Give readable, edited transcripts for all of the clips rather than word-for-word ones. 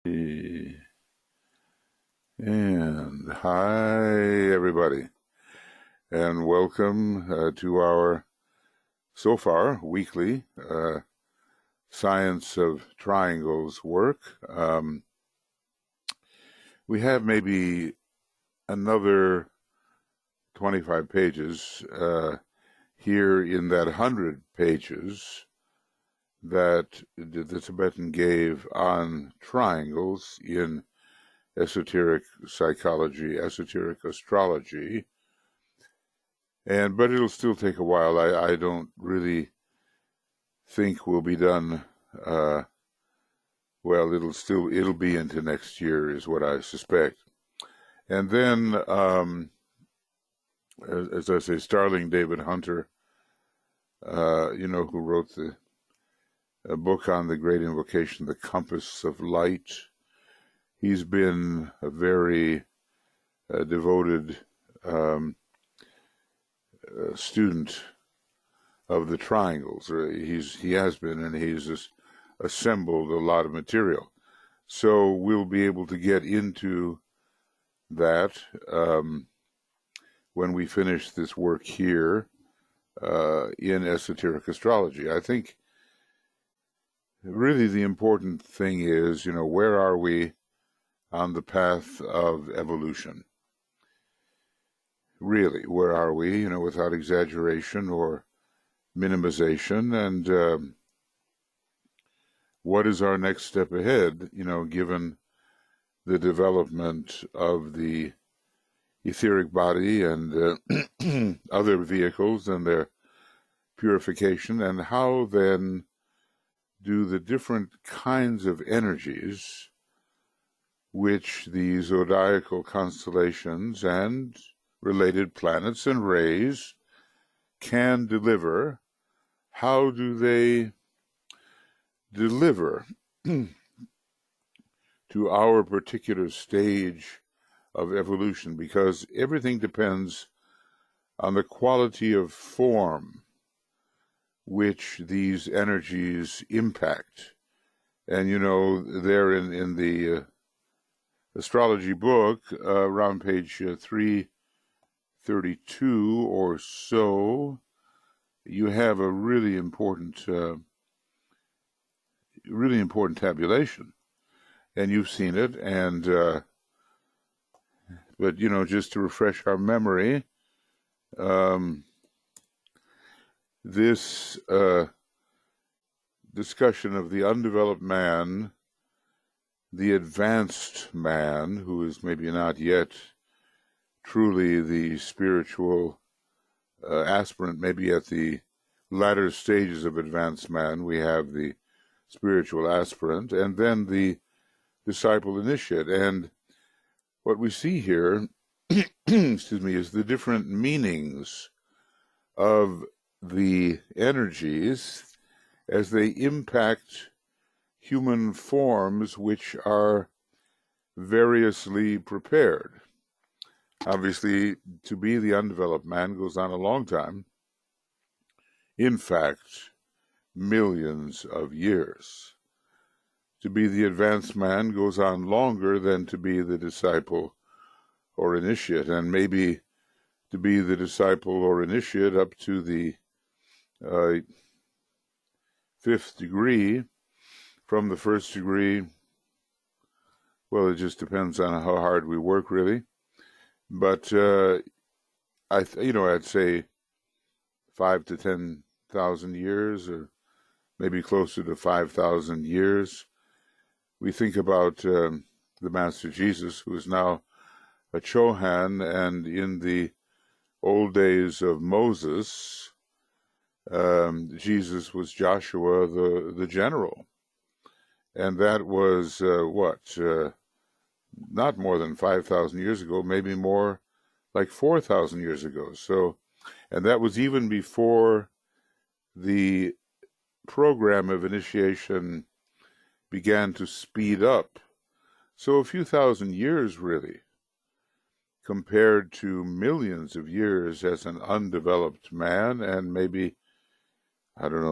And hi, everybody, and welcome to our, so far, weekly Science of Triangles work. We have maybe another 25 pages here in that 100 pages that the Tibetan gave on triangles in esoteric psychology, esoteric astrology, but it'll still take a while. I don't really think we'll be done. Well, it'll be into next year, is what I suspect. And then, as I say, Starling David Hunter, who wrote a book on the great invocation, The Compass of Light. He's been a very devoted student of the triangles. He has been, and he's assembled a lot of material. So we'll be able to get into that when we finish this work here in esoteric astrology. I think really the important thing is, where are we on the path of evolution? Really, where are we, without exaggeration or minimization, and what is our next step ahead, given the development of the etheric body and other vehicles and their purification, and how then do the different kinds of energies which the zodiacal constellations and related planets and rays can deliver, how do they deliver to our particular stage of evolution? Because everything depends on the quality of form which these energies impact. And, there in the astrology book, around page 332 or so, you have a really important tabulation. And you've seen it, and but, just to refresh our memory, this discussion of the undeveloped man, the advanced man, who is maybe not yet truly the spiritual aspirant, maybe at the latter stages of advanced man, we have the spiritual aspirant, and then the disciple initiate. And what we see here, excuse me, is the different meanings of the energies as they impact human forms which are variously prepared. Obviously, to be the undeveloped man goes on a long time. In fact, millions of years. To be the advanced man goes on longer than to be the disciple or initiate, and maybe to be the disciple or initiate up to the 5th degree. From the 1st degree, well, it just depends on how hard we work, really. But I'd say 5 to 10,000 years, or maybe closer to 5,000 years. We think about the Master Jesus, who is now a Chohan, and in the old days of Moses, Jesus was Joshua the general. And that was, not more than 5,000 years ago, maybe more like 4,000 years ago. So, and that was even before the program of initiation began to speed up. So a few thousand years, really, compared to millions of years as an undeveloped man, and maybe,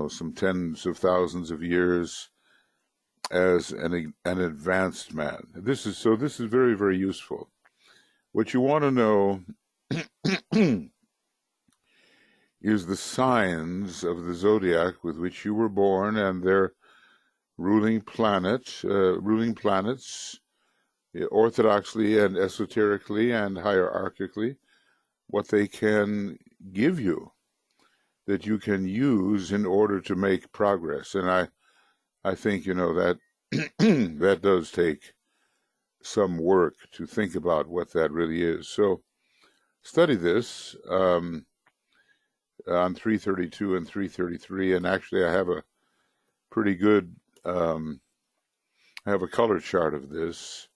some tens of thousands of years as an advanced man. This is very, very useful. What you want to know is the signs of the zodiac with which you were born and their ruling planets, orthodoxly and esoterically and hierarchically, what they can give you that you can use in order to make progress. And I think, that that does take some work to think about what that really is. So study this on 332 and 333, and actually I have a pretty good, I have a color chart of this.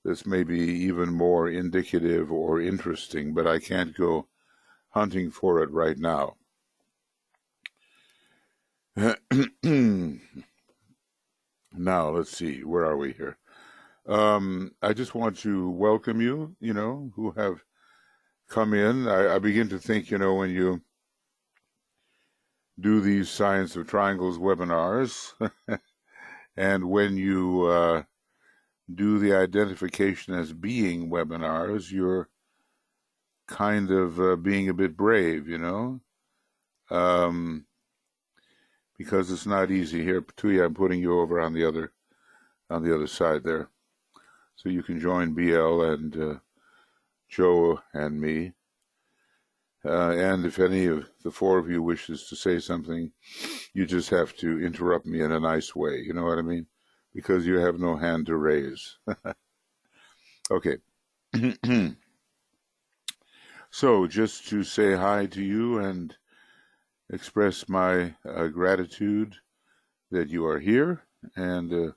This may be even more indicative or interesting, but I can't go hunting for it right now. Now, let's see, where are we here? I just want to welcome you, who have come in. I begin to think, when you do these Science of Triangles webinars, and when you do the identification as being webinars, you're kind of being a bit brave, because it's not easy here. Tuya, I'm putting you over on the other side there, so you can join BL and Joe and me. And if any of the four of you wishes to say something, you just have to interrupt me in a nice way. You know what I mean? Because you have no hand to raise. Okay. So just to say hi to you and express my gratitude that you are here and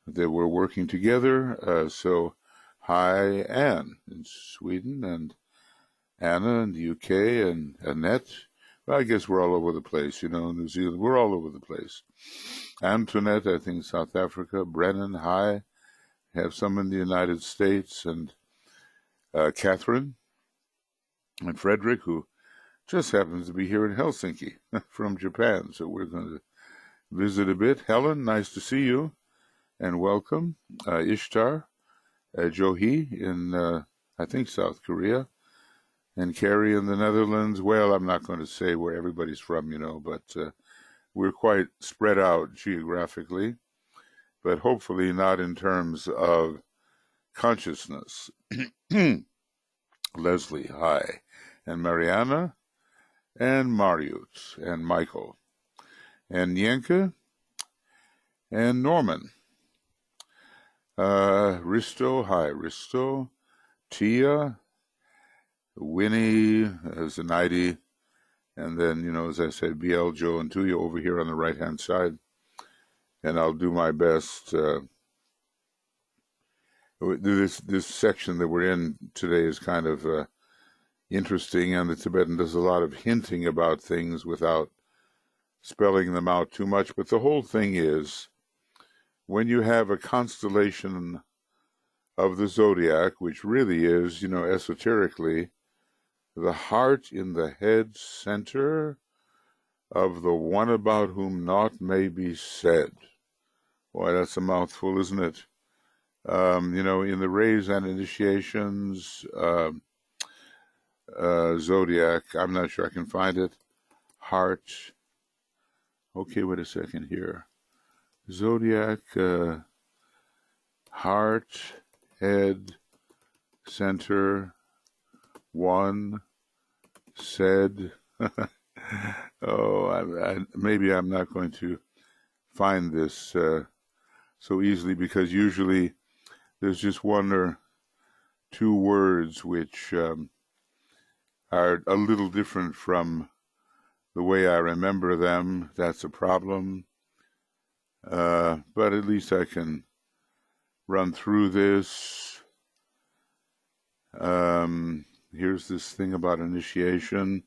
that we're working together. So hi, Anne in Sweden, and Anna in the UK, and Annette. Well, I guess we're all over the place, New Zealand. We're all over the place. Antoinette, I think South Africa. Brennan, hi. Have some in the United States, and Catherine and Frederick, who just happens to be here in Helsinki from Japan. So we're going to visit a bit. Helen, nice to see you, and welcome. Ishtar, Johi in, I think, South Korea, and Carrie in the Netherlands. Well, I'm not going to say where everybody's from, but we're quite spread out geographically, but hopefully not in terms of consciousness. Leslie, hi. And Mariana, and Mariut, and Michael, and Yenka, and Norman. Risto, hi, Risto. Tia, Winnie, Zanaidi, and then, as I said, BL, Joe, and Tuya over here on the right-hand side. And I'll do my best. This section that we're in today is kind of interesting, and the Tibetan does a lot of hinting about things without spelling them out too much. But the whole thing is, when you have a constellation of the zodiac, which really is, esoterically, the heart in the head center of the one about whom naught may be said. Boy, that's a mouthful, isn't it? In the rays and initiations, zodiac, I'm not sure I can find it. Heart. Okay, wait a second here. Zodiac, heart, head, center, one, said. Maybe I'm not going to find this so easily, because usually there's just one or two words which are a little different from the way I remember them. That's a problem. But at least I can run through this. Here's this thing about initiation.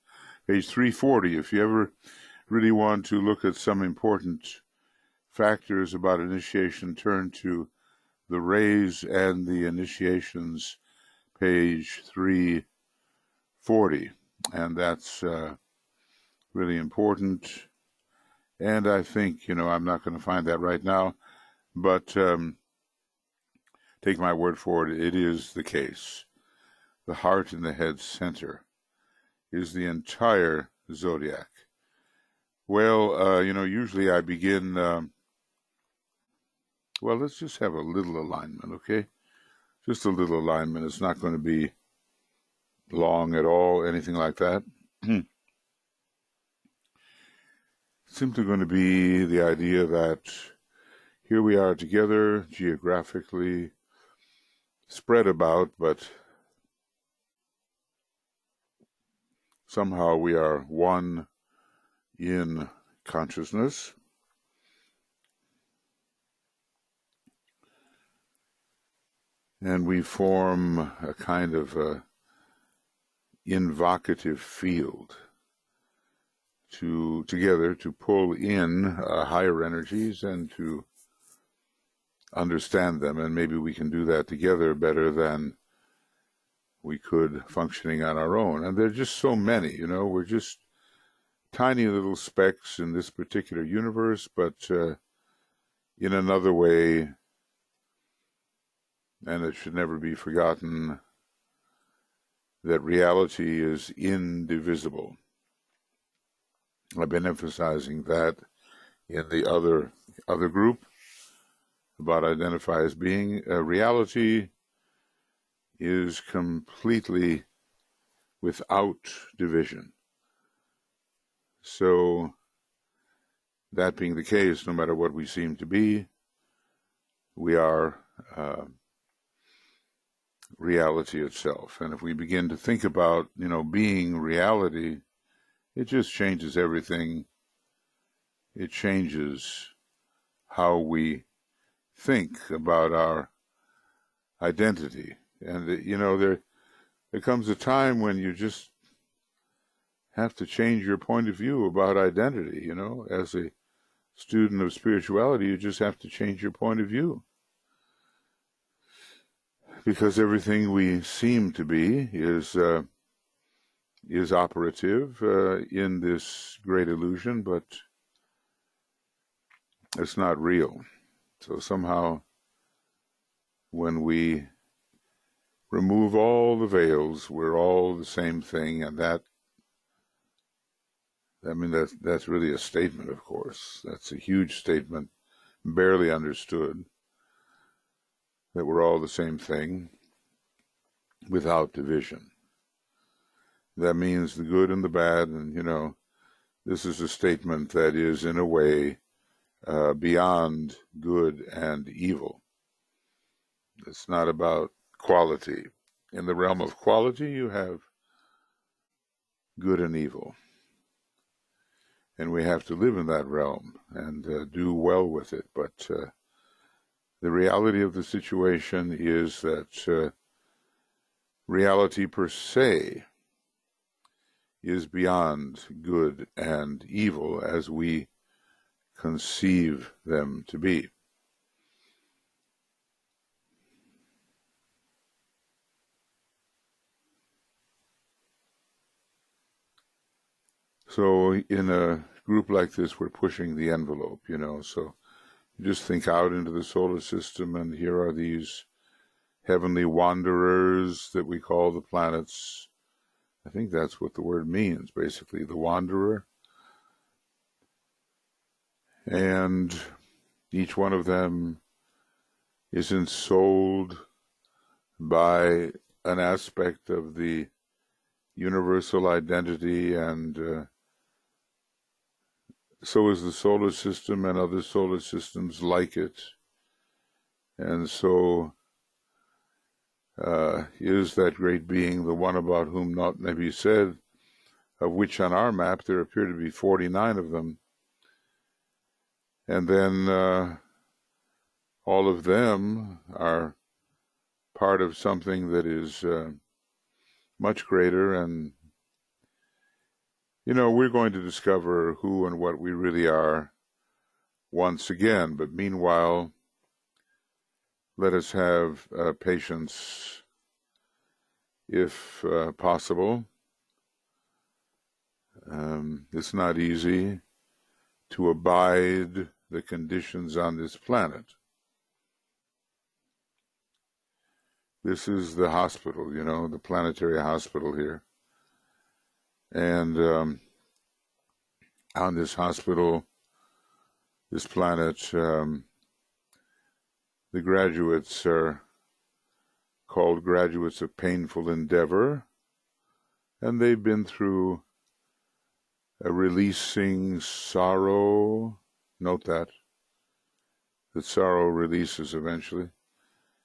Page 340. If you ever really want to look at some important factors about initiation, turn to the rays and the initiations, page 340. And that's really important. And I think, I'm not going to find that right now. But take my word for it, it is the case. The heart in the head center is the entire zodiac. Well, usually I begin, let's just have a little alignment, okay? Just a little alignment. It's not going to be long at all, anything like that. It's simply going to be the idea that here we are together, geographically spread about, but somehow we are one in consciousness. And we form a kind of invocative field together to pull in higher energies and to understand them. And maybe we can do that together better than we could functioning on our own. And there are just so many, we're just tiny little specks in this particular universe, but in another way, and it should never be forgotten, that reality is indivisible. I've been emphasizing that in the other group about identify as being. Reality is completely without division. So, that being the case, no matter what we seem to be, we are reality itself. And if we begin to think about, being reality, it just changes everything. It changes how we think about our identity. And, there comes a time when you just have to change your point of view about identity, As a student of spirituality, you just have to change your point of view. Because everything we seem to be is operative in this great illusion, but it's not real. So somehow, when we remove all the veils, we're all the same thing, and that's really a statement, of course. That's a huge statement, barely understood, that we're all the same thing without division. That means the good and the bad, and, this is a statement that is, in a way, beyond good and evil. It's not about quality. In the realm of quality, you have good and evil. And we have to live in that realm and do well with it. But the reality of the situation is that reality per se is beyond good and evil as we conceive them to be. So in a group like this, we're pushing the envelope, so you just think out into the solar system, and here are these heavenly wanderers that we call the planets. I think that's what the word means, basically, the wanderer. And each one of them is ensouled by an aspect of the universal identity, and so is the solar system and other solar systems like it. And so is that great being, the one about whom naught may be said, of which on our map there appear to be 49 of them. And then all of them are part of something that is much greater, and we're going to discover who and what we really are once again. But meanwhile, let us have patience, if possible. It's not easy to abide the conditions on this planet. This is the hospital, the planetary hospital here. And on this hospital, this planet, the graduates are called graduates of painful endeavor, and they've been through a releasing sorrow. Note that sorrow releases eventually,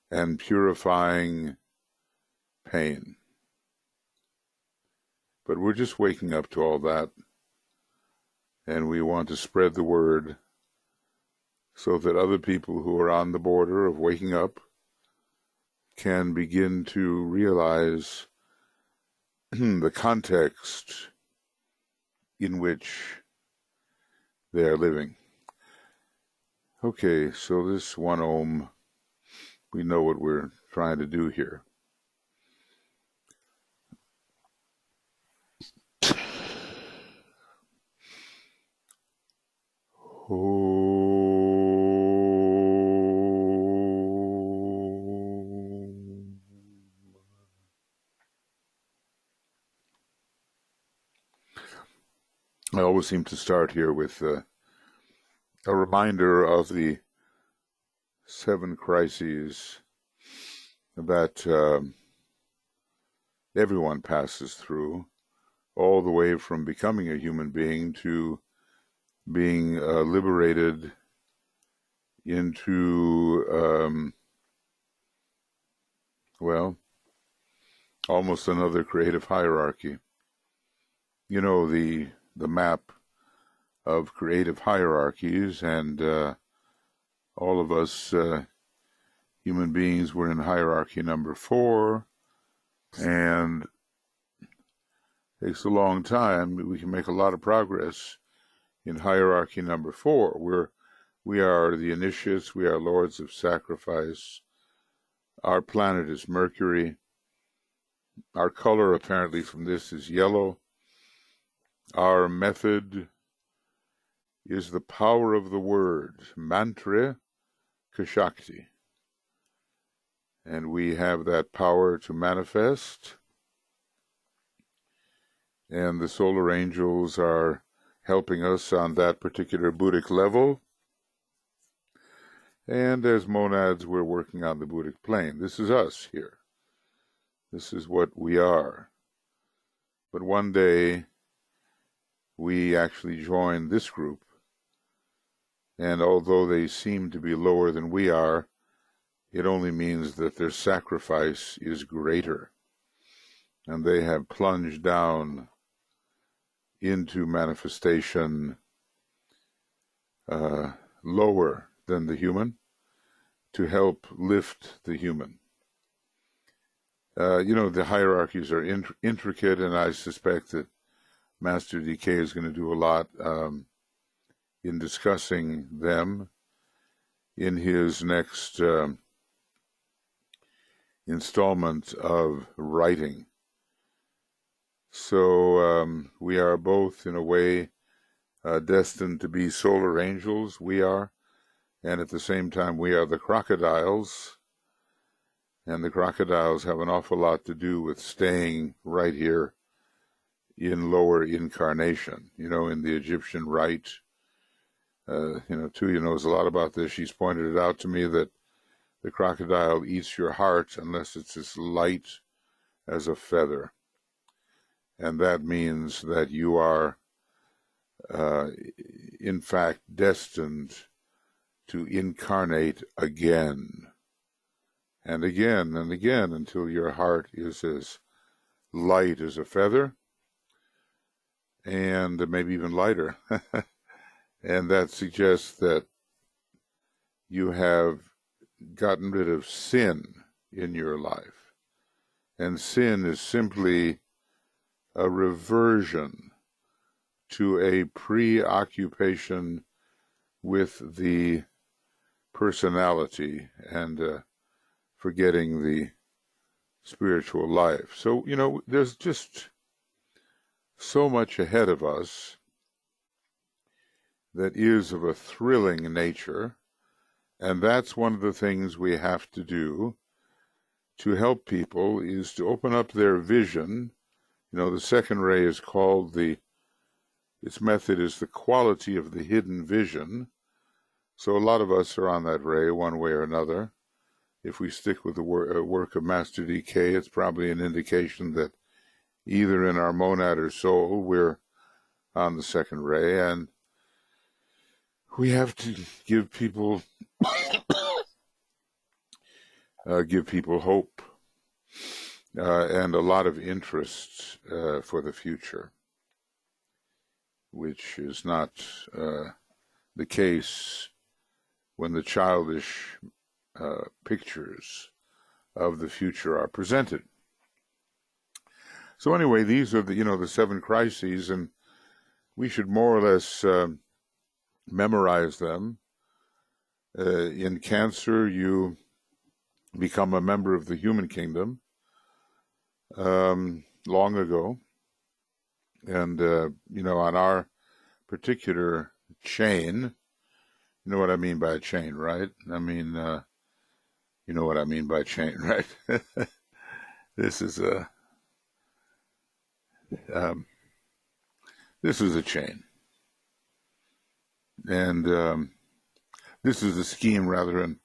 and purifying pain. But we're just waking up to all that, and we want to spread the word so that other people who are on the border of waking up can begin to realize the context in which they are living. Okay, so this 1 ohm, we know what we're trying to do here. I always seem to start here with a reminder of the 7 crises that everyone passes through, all the way from becoming a human being to being liberated into, almost another creative hierarchy. The map of creative hierarchies, and all of us human beings were in hierarchy number 4, and it takes a long time. We can make a lot of progress in hierarchy number 4. We are the initiates, we are lords of sacrifice. Our planet is Mercury. Our color apparently from this is yellow. Our method is the power of the word, mantra kashakti. And we have that power to manifest. And the solar angels are helping us on that particular Buddhic level. And as monads, we're working on the Buddhic plane. This is us here. This is what we are. But one day, we actually join this group. And although they seem to be lower than we are, it only means that their sacrifice is greater. And they have plunged down into manifestation lower than the human to help lift the human. The hierarchies are intricate, and I suspect that Master DK is going to do a lot in discussing them in his next installment of writing. So we are both, in a way, destined to be solar angels. We are, and at the same time, we are the crocodiles. And the crocodiles have an awful lot to do with staying right here in lower incarnation. In the Egyptian rite, Tuya knows a lot about this. She's pointed it out to me that the crocodile eats your heart unless it's as light as a feather. And that means that you are, in fact, destined to incarnate again and again and again until your heart is as light as a feather, and maybe even lighter. And that suggests that you have gotten rid of sin in your life. And sin is simply a reversion to a preoccupation with the personality and forgetting the spiritual life. So, there's just so much ahead of us that is of a thrilling nature, and that's one of the things we have to do to help people is to open up their vision. You know, the second ray is called its method is the quality of the hidden vision. So a lot of us are on that ray one way or another. If we stick with the work of Master DK, it's probably an indication that either in our monad or soul, we're on the second ray, and we have to give people hope and a lot of interest for the future, which is not the case when the childish pictures of the future are presented. So anyway, these are the seven crises, and we should more or less memorize them. In Cancer, you become a member of the human kingdom long ago, and on our particular chain, you know what I mean by a chain, right? I mean, you know what I mean by chain, right? This is a chain, and this is a scheme rather, and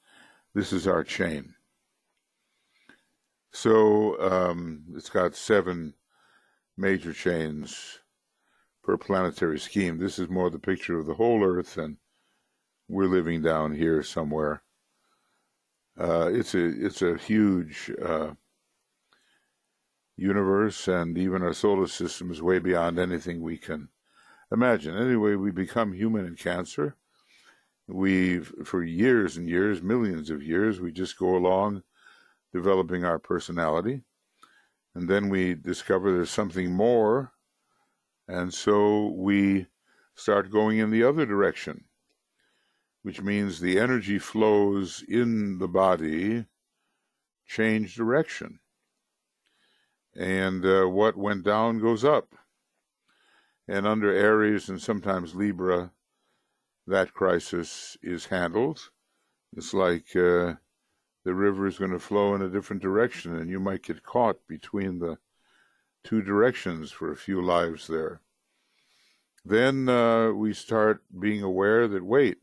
this is our chain. So it's got 7 major chains per planetary scheme. This is more the picture of the whole Earth, and we're living down here somewhere. It's a huge universe, and even our solar system is way beyond anything we can imagine. Anyway, we become human in Cancer. For years and years, millions of years, we just go along developing our personality, and then we discover there's something more, and so we start going in the other direction, which means the energy flows in the body change direction, and what went down goes up. And under Aries and sometimes Libra, that crisis is handled. It's like the river is going to flow in a different direction, and you might get caught between the 2 directions for a few lives there. Then we start being aware that, wait,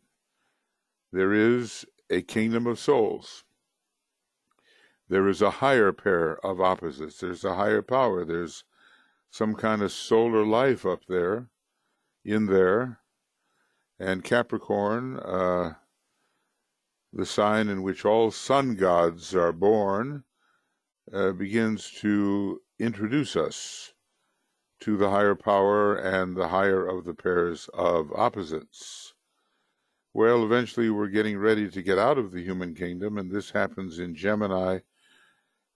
there is a kingdom of souls. There is a higher pair of opposites. There's a higher power. There's some kind of solar life up there, in there. And Capricorn, the sign in which all sun gods are born, begins to introduce us to the higher power and the higher of the pairs of opposites. Well, eventually we're getting ready to get out of the human kingdom, and this happens in Gemini,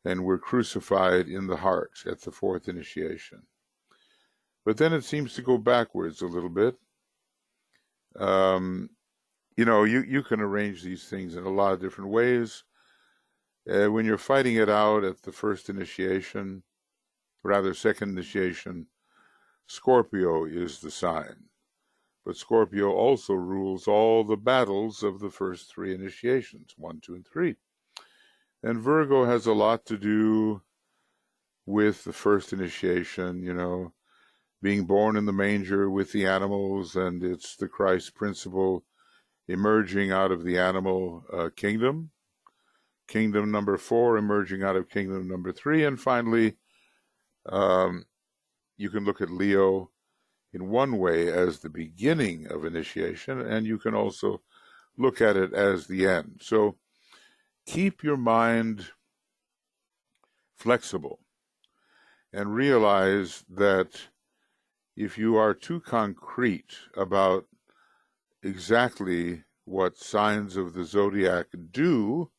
and we're crucified in the heart at the 4th initiation. But then it seems to go backwards a little bit. You can arrange these things in a lot of different ways. When you're fighting it out at the 1st initiation, rather 2nd initiation, Scorpio is the sign. But Scorpio also rules all the battles of the first 3 initiations, 1, 2, and 3. And Virgo has a lot to do with the 1st initiation, being born in the manger with the animals, and it's the Christ principle emerging out of the animal kingdom number 4 emerging out of kingdom number 3, and finally you can look at Leo in one way as the beginning of initiation, and you can also look at it as the end. So keep your mind flexible and realize that if you are too concrete about exactly what signs of the zodiac do,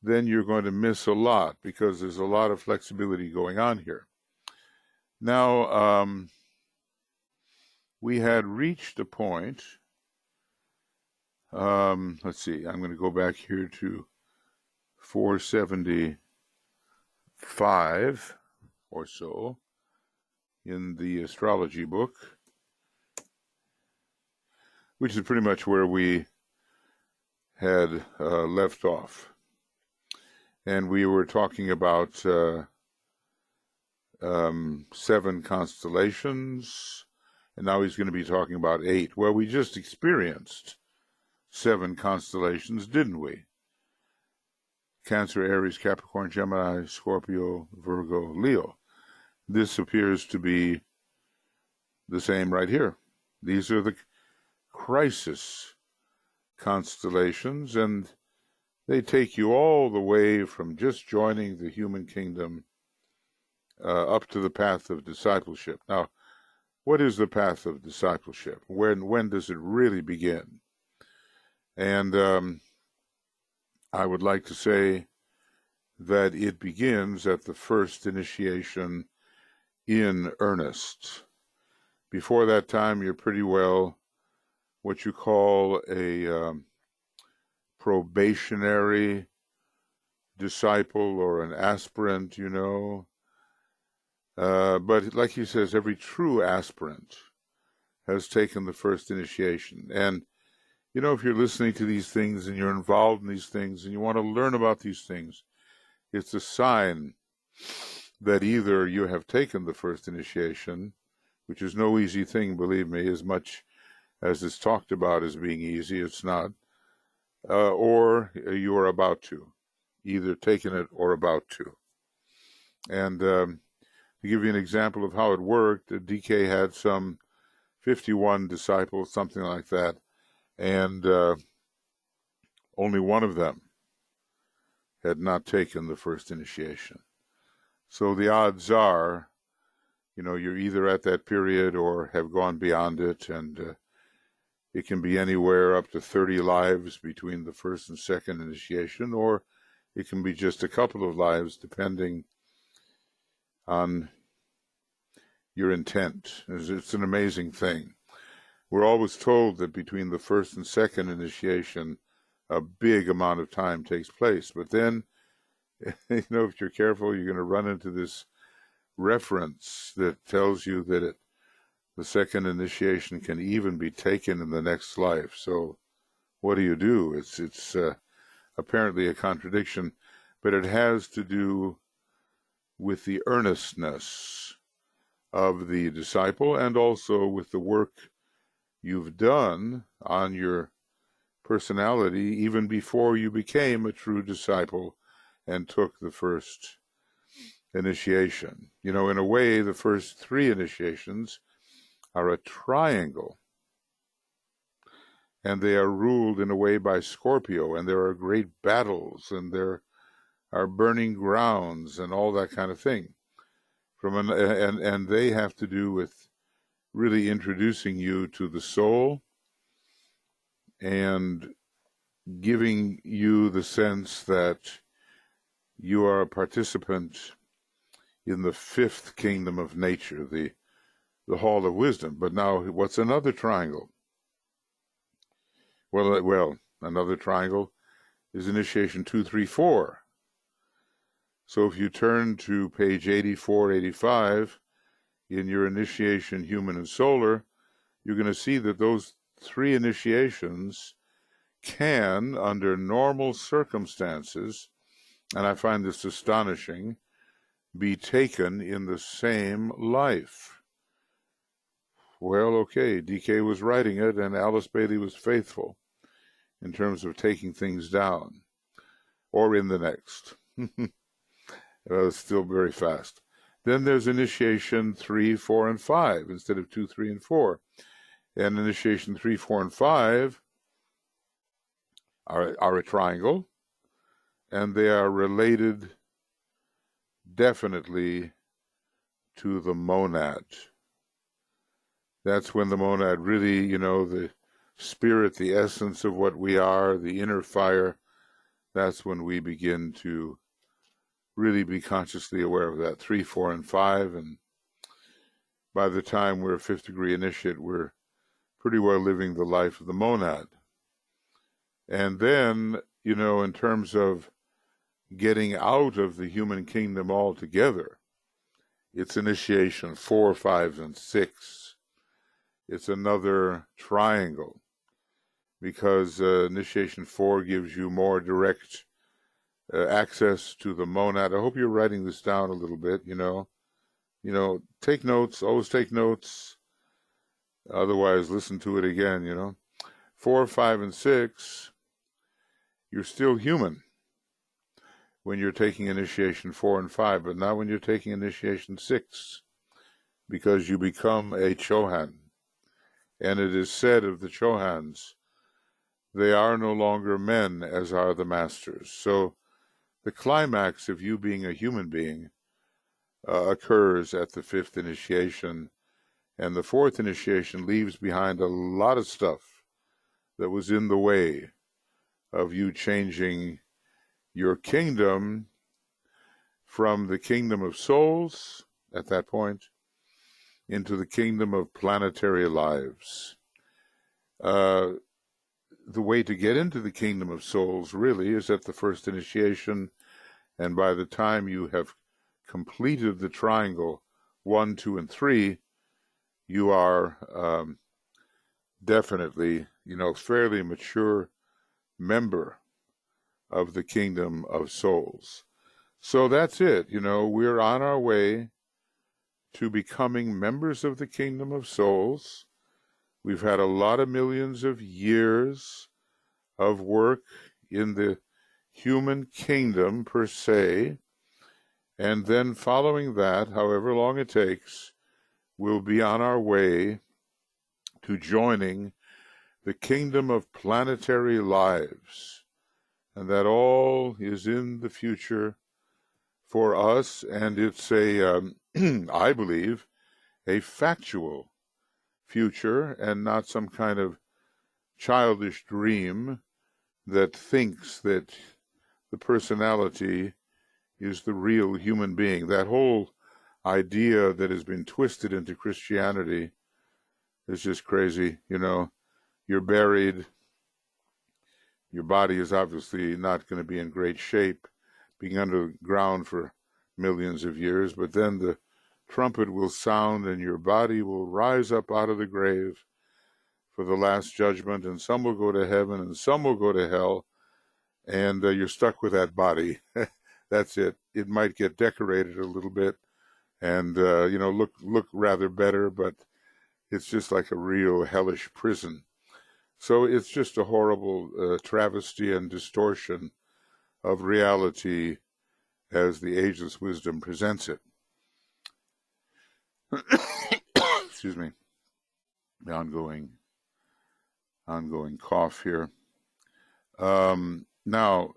then you're going to miss a lot, because there's a lot of flexibility going on here. Now, we had reached a point, let's see, I'm going to go back here to 475 or so in the astrology book, which is pretty much where we had left off. and we were talking about 7 constellations, and now he's going to be talking about 8. Well, we just experienced 7 constellations, didn't we? Cancer, Aries, Capricorn, Gemini, Scorpio, Virgo, Leo. This appears to be the same right here. These are the crisis constellations, and they take you all the way from just joining the human kingdom up to the path of discipleship. Now, what is the path of discipleship? When does it really begin? And I would like to say that it begins at the first initiation in earnest. Before that time, you're pretty well what you call a probationary disciple or an aspirant, you know. But like he says, every true aspirant has taken the first initiation. And, you know, if you're listening to these things and you're involved in these things and you want to learn about these things, it's a sign that either you have taken the first initiation, which is no easy thing, believe me, as much as it's talked about as being easy, it's not, or you are about to, either taken it or about to. And to give you an example of how it worked, DK had some 51 disciples, something like that, and only one of them had not taken the first initiation. So the odds are, you know, you're either at that period or have gone beyond it, and it can be anywhere up to 30 lives between the first and second initiation, or it can be just a couple of lives depending on your intent. It's an amazing thing. We're always told that between the first and second initiation, a big amount of time takes place. But then, you know, if you're careful, you're going to run into this reference that tells you that the second initiation can even be taken in the next life. So what do? It's apparently a contradiction, but it has to do with the earnestness of the disciple and also with the work you've done on your personality even before you became a true disciple and took the first initiation. You know, in a way, the first 3 initiations are a triangle, and they are ruled in a way by Scorpio, and there are great battles, and there are burning grounds, and all that kind of thing. And they have to do with really introducing you to the soul and giving you the sense that you are a participant in the 5th kingdom of nature, the hall of wisdom. But now, what's another triangle? Well, another triangle is initiation 2, 3, 4. So if you turn to page 84, 85, in your initiation human and solar, you're going to see that those 3 initiations can, under normal circumstances, and I find this astonishing, be taken in the same life. Well, okay, DK was writing it, and Alice Bailey was faithful in terms of taking things down, or in the next. It's still very fast. Then there's initiation 3, 4, and 5 instead of 2, 3, and 4. And initiation 3, 4, and 5 are a triangle, and they are related definitely to the monad. That's when the monad really, you know, the spirit, the essence of what we are, the inner fire, that's when we begin to really be consciously aware of that. 3, 4, and 5, and by the time we're a 5th degree initiate, we're pretty well living the life of the monad. And then, you know, in terms of getting out of the human kingdom altogether, it's initiation 4, 5, and 6. It's another triangle, because initiation 4 gives you more direct access to the monad. I hope you're writing this down a little bit, take notes, always take notes. Otherwise, listen to it again, 4, 5, and 6, you're still human when you're taking initiation 4 and 5, but not when you're taking initiation 6, because you become a Chohan. And it is said of the Chohans, they are no longer men as are the masters. So the climax of you being a human being occurs at the 5th initiation, and the 4th initiation leaves behind a lot of stuff that was in the way of you changing your kingdom from the kingdom of souls at that point into the kingdom of planetary lives. The way to get into the kingdom of souls really is at the 1st initiation, and by the time you have completed the triangle 1, 2, and 3, you are definitely, fairly mature member of the kingdom of souls. So that's it. We're on our way to becoming members of the kingdom of souls. We've had a lot of millions of years of work in the human kingdom per se, and then following that, however long it takes, we'll be on our way to joining the kingdom of planetary lives. And that all is in the future for us, and it's I believe, a factual future and not some kind of childish dream that thinks that the personality is the real human being. That whole idea that has been twisted into Christianity is just crazy. You're buried. Your body is obviously not going to be in great shape, being underground for millions of years, but then the trumpet will sound and your body will rise up out of the grave for the last judgment, and some will go to heaven and some will go to hell, and you're stuck with that body. That's it. It might get decorated a little bit and look rather better, but it's just like a real hellish prison. So it's just a horrible travesty and distortion of reality as the ageless wisdom presents it. Excuse me. The ongoing cough here. Now,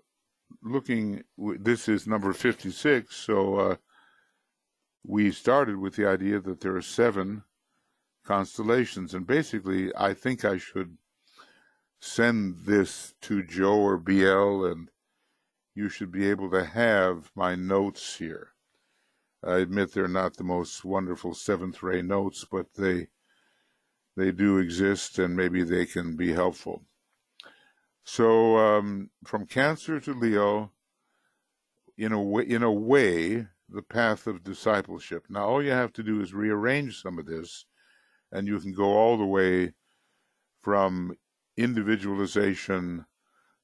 this is number 56, so we started with the idea that there are 7 constellations, and basically I think I should send this to Joe or BL, and you should be able to have my notes here. I admit they're not the most wonderful 7th ray notes, but they do exist, and maybe they can be helpful. So from Cancer to Leo, in a way, the path of discipleship. Now, all you have to do is rearrange some of this, and you can go all the way from individualization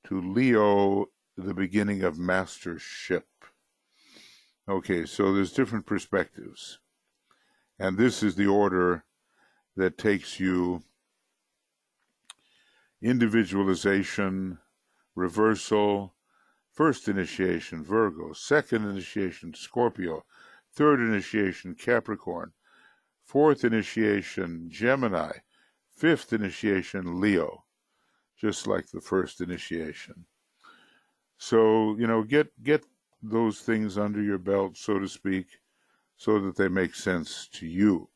to Leo, the beginning of mastership. Okay, so there's different perspectives. And this is the order that takes you individualization, reversal, 1st initiation, Virgo, 2nd initiation, Scorpio, 3rd initiation, Capricorn, 4th initiation, Gemini, 5th initiation, Leo, just like the 1st initiation. So, get those things under your belt, so to speak, so that they make sense to you.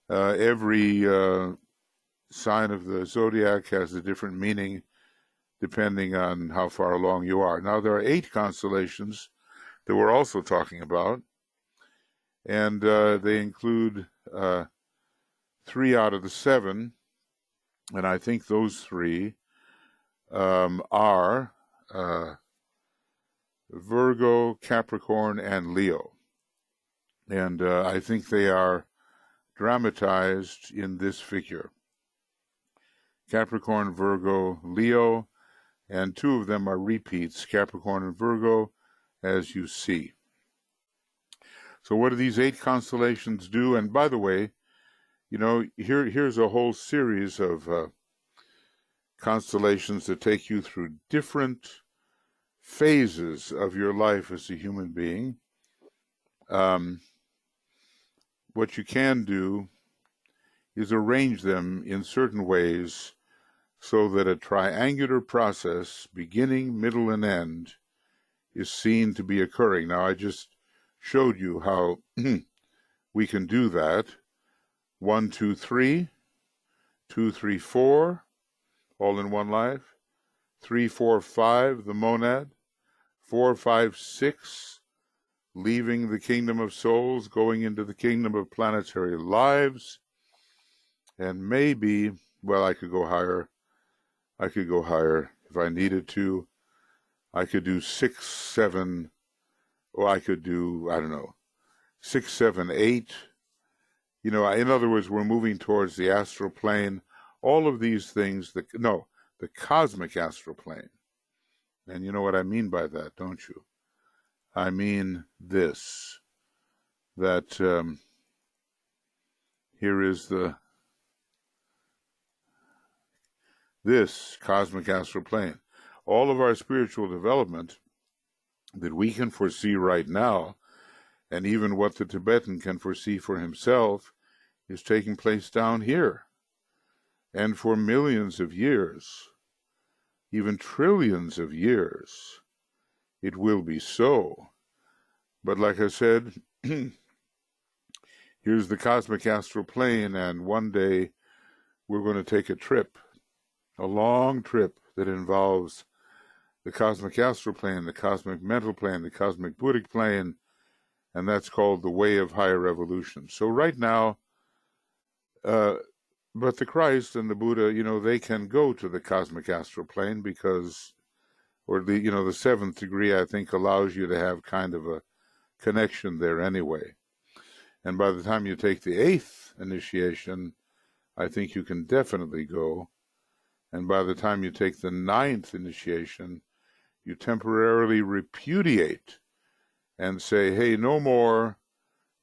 Every sign of the zodiac has a different meaning depending on how far along you are. Now, there are 8 constellations that we're also talking about, and they include 3 out of the 7, and I think those 3 are Virgo, Capricorn, and Leo. And I think they are dramatized in this figure. Capricorn, Virgo, Leo, and 2 of them are repeats, Capricorn and Virgo, as you see. So what do these 8 constellations do? And by the way, here's a whole series of constellations that take you through different phases of your life as a human being. What you can do is arrange them in certain ways so that a triangular process, beginning, middle, and end, is seen to be occurring. Now, I just showed you how we can do that. 1, 2, 3, 2, 3, 4, all in one life. 3, 4, 5, the monad. 4, 5, 6, leaving the kingdom of souls, going into the kingdom of planetary lives. And maybe, well, I could go higher. If I needed to. I could do 6, 7, or I could do, 6, 7, 8. In other words, we're moving towards the astral plane. All of these things, the cosmic astral plane. And you know what I mean by that, don't you? I mean this, that here is this cosmic astral plane. All of our spiritual development that we can foresee right now, and even what the Tibetan can foresee for himself, is taking place down here. And for millions of years, even trillions of years, it will be so. But like I said, here's the cosmic astral plane, and one day we're going to take a trip, a long trip that involves the cosmic astral plane, the cosmic mental plane, the cosmic Buddhic plane, and that's called the way of higher evolution. So right now, but the Christ and the Buddha, they can go to the cosmic astral plane because, or the 7th degree, I think, allows you to have kind of a connection there anyway. And by the time you take the 8th initiation, I think you can definitely go. And by the time you take the 9th initiation, you temporarily repudiate and say, hey, no more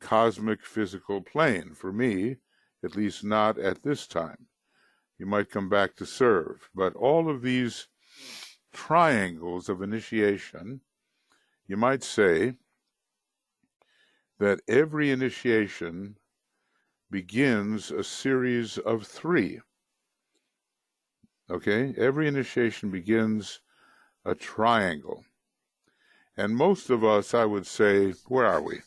cosmic physical plane for me, at least not at this time. You might come back to serve. But all of these triangles of initiation, you might say that every initiation begins a series of 3. Okay? Every initiation begins a triangle. And most of us, I would say, where are we?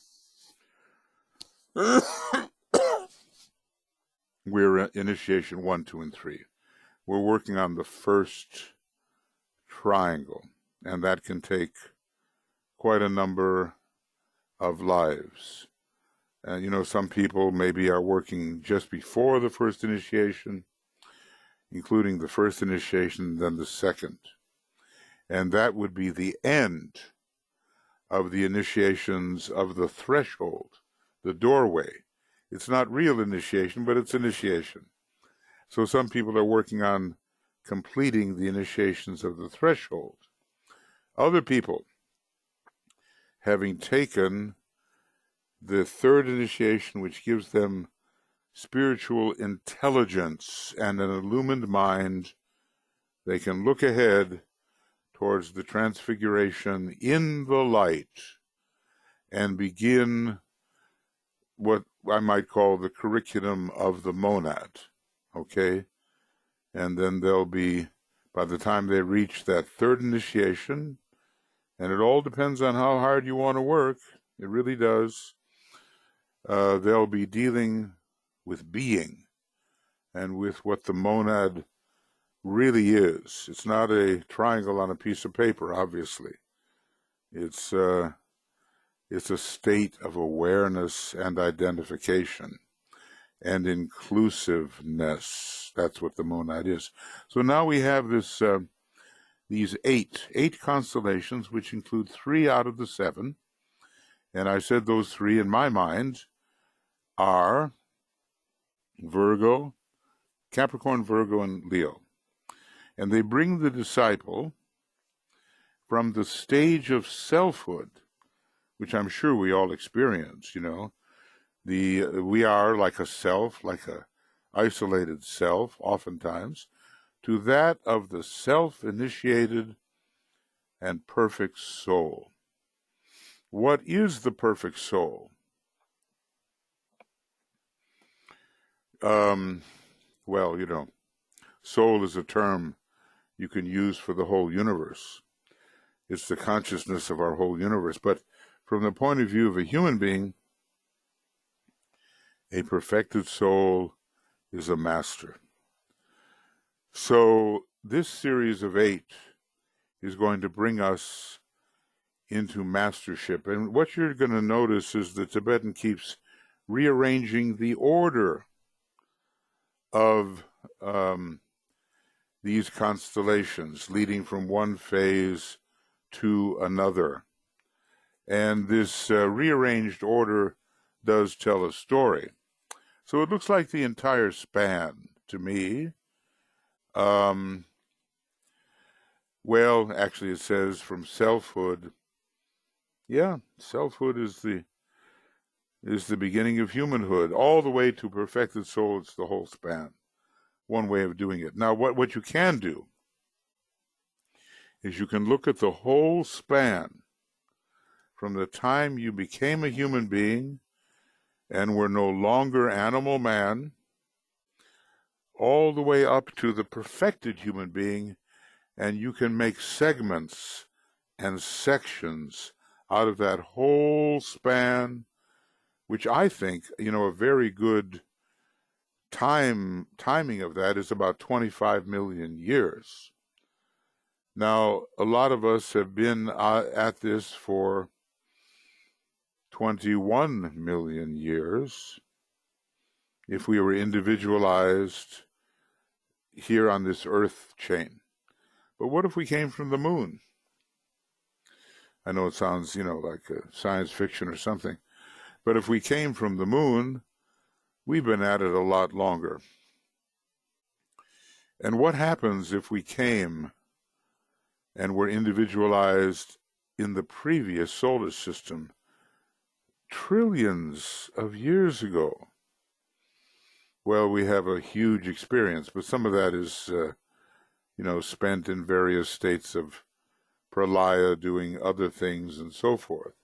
We're initiation 1, 2, and 3. We're working on the first triangle, and that can take quite a number of lives. And some people maybe are working just before the first initiation, including the first initiation, then the second. And that would be the end of the initiations of the threshold, the doorway. It's not real initiation, but it's initiation. So some people are working on completing the initiations of the threshold. Other people, having taken the 3rd initiation, which gives them spiritual intelligence and an illumined mind, they can look ahead towards the transfiguration in the light and begin what I might call the curriculum of the monad, okay? And then they'll be, by the time they reach that 3rd initiation, and it all depends on how hard you want to work, it really does, they'll be dealing with being and with what the monad really is. It's not a triangle on a piece of paper, obviously. It's a state of awareness and identification and inclusiveness. That's what the monad is. So now we have these eight constellations, which include 3 out of the 7. And I said those 3 in my mind are Virgo, Capricorn, Virgo, and Leo. And they bring the disciple from the stage of selfhood, which I'm sure we all experience, we are like a self, like a isolated self, oftentimes, to that of the self-initiated and perfect soul. What is the perfect soul? Well, soul is a term you can use for the whole universe. It's the consciousness of our whole universe. But from the point of view of a human being, a perfected soul is a master. So this series of 8 is going to bring us into mastership. And what you're going to notice is the Tibetan keeps rearranging the order of these constellations, leading from one phase to another. And this rearranged order does tell a story. So it looks like the entire span to me. Well, actually it says from selfhood. Yeah, selfhood is the beginning of humanhood, all the way to perfected soul. It's the whole span. One way of doing it. Now, what you can do is you can look at the whole span from the time you became a human being and were no longer animal man, all the way up to the perfected human being, and you can make segments and sections out of that whole span, which I think, a very good timing of that is about 25 million years. Now, a lot of us have been at this for 21 million years, if we were individualized here on this earth chain. But what if we came from the moon? I know it sounds, like science fiction or something, but if we came from the moon, we've been at it a lot longer. And what happens if we came and were individualized in the previous solar system trillions of years ago? Well, we have a huge experience, but some of that is, spent in various states of pralaya, doing other things and so forth.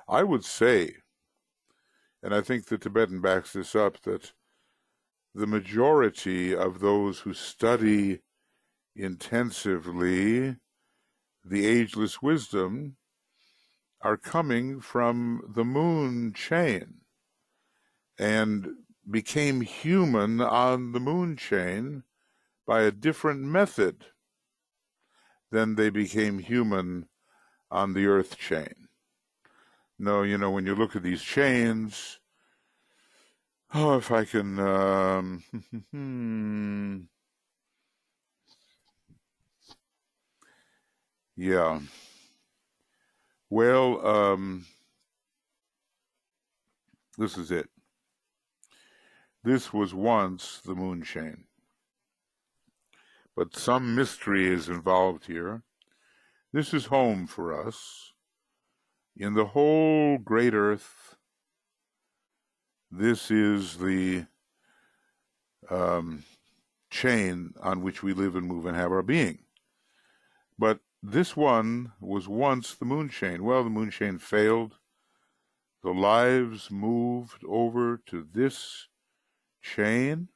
I would say, and I think the Tibetan backs this up, that the majority of those who study intensively the ageless wisdom are coming from the moon chain and became human on the moon chain by a different method than they became human on the earth chain. No, when you look at these chains, if I can, yeah. Well, this is it. This was once the moon chain. But some mystery is involved here. This is home for us. In the whole great earth, this is the chain on which we live and move and have our being. But this one was once the moon chain. Well, the moon chain failed. The lives moved over to this chain,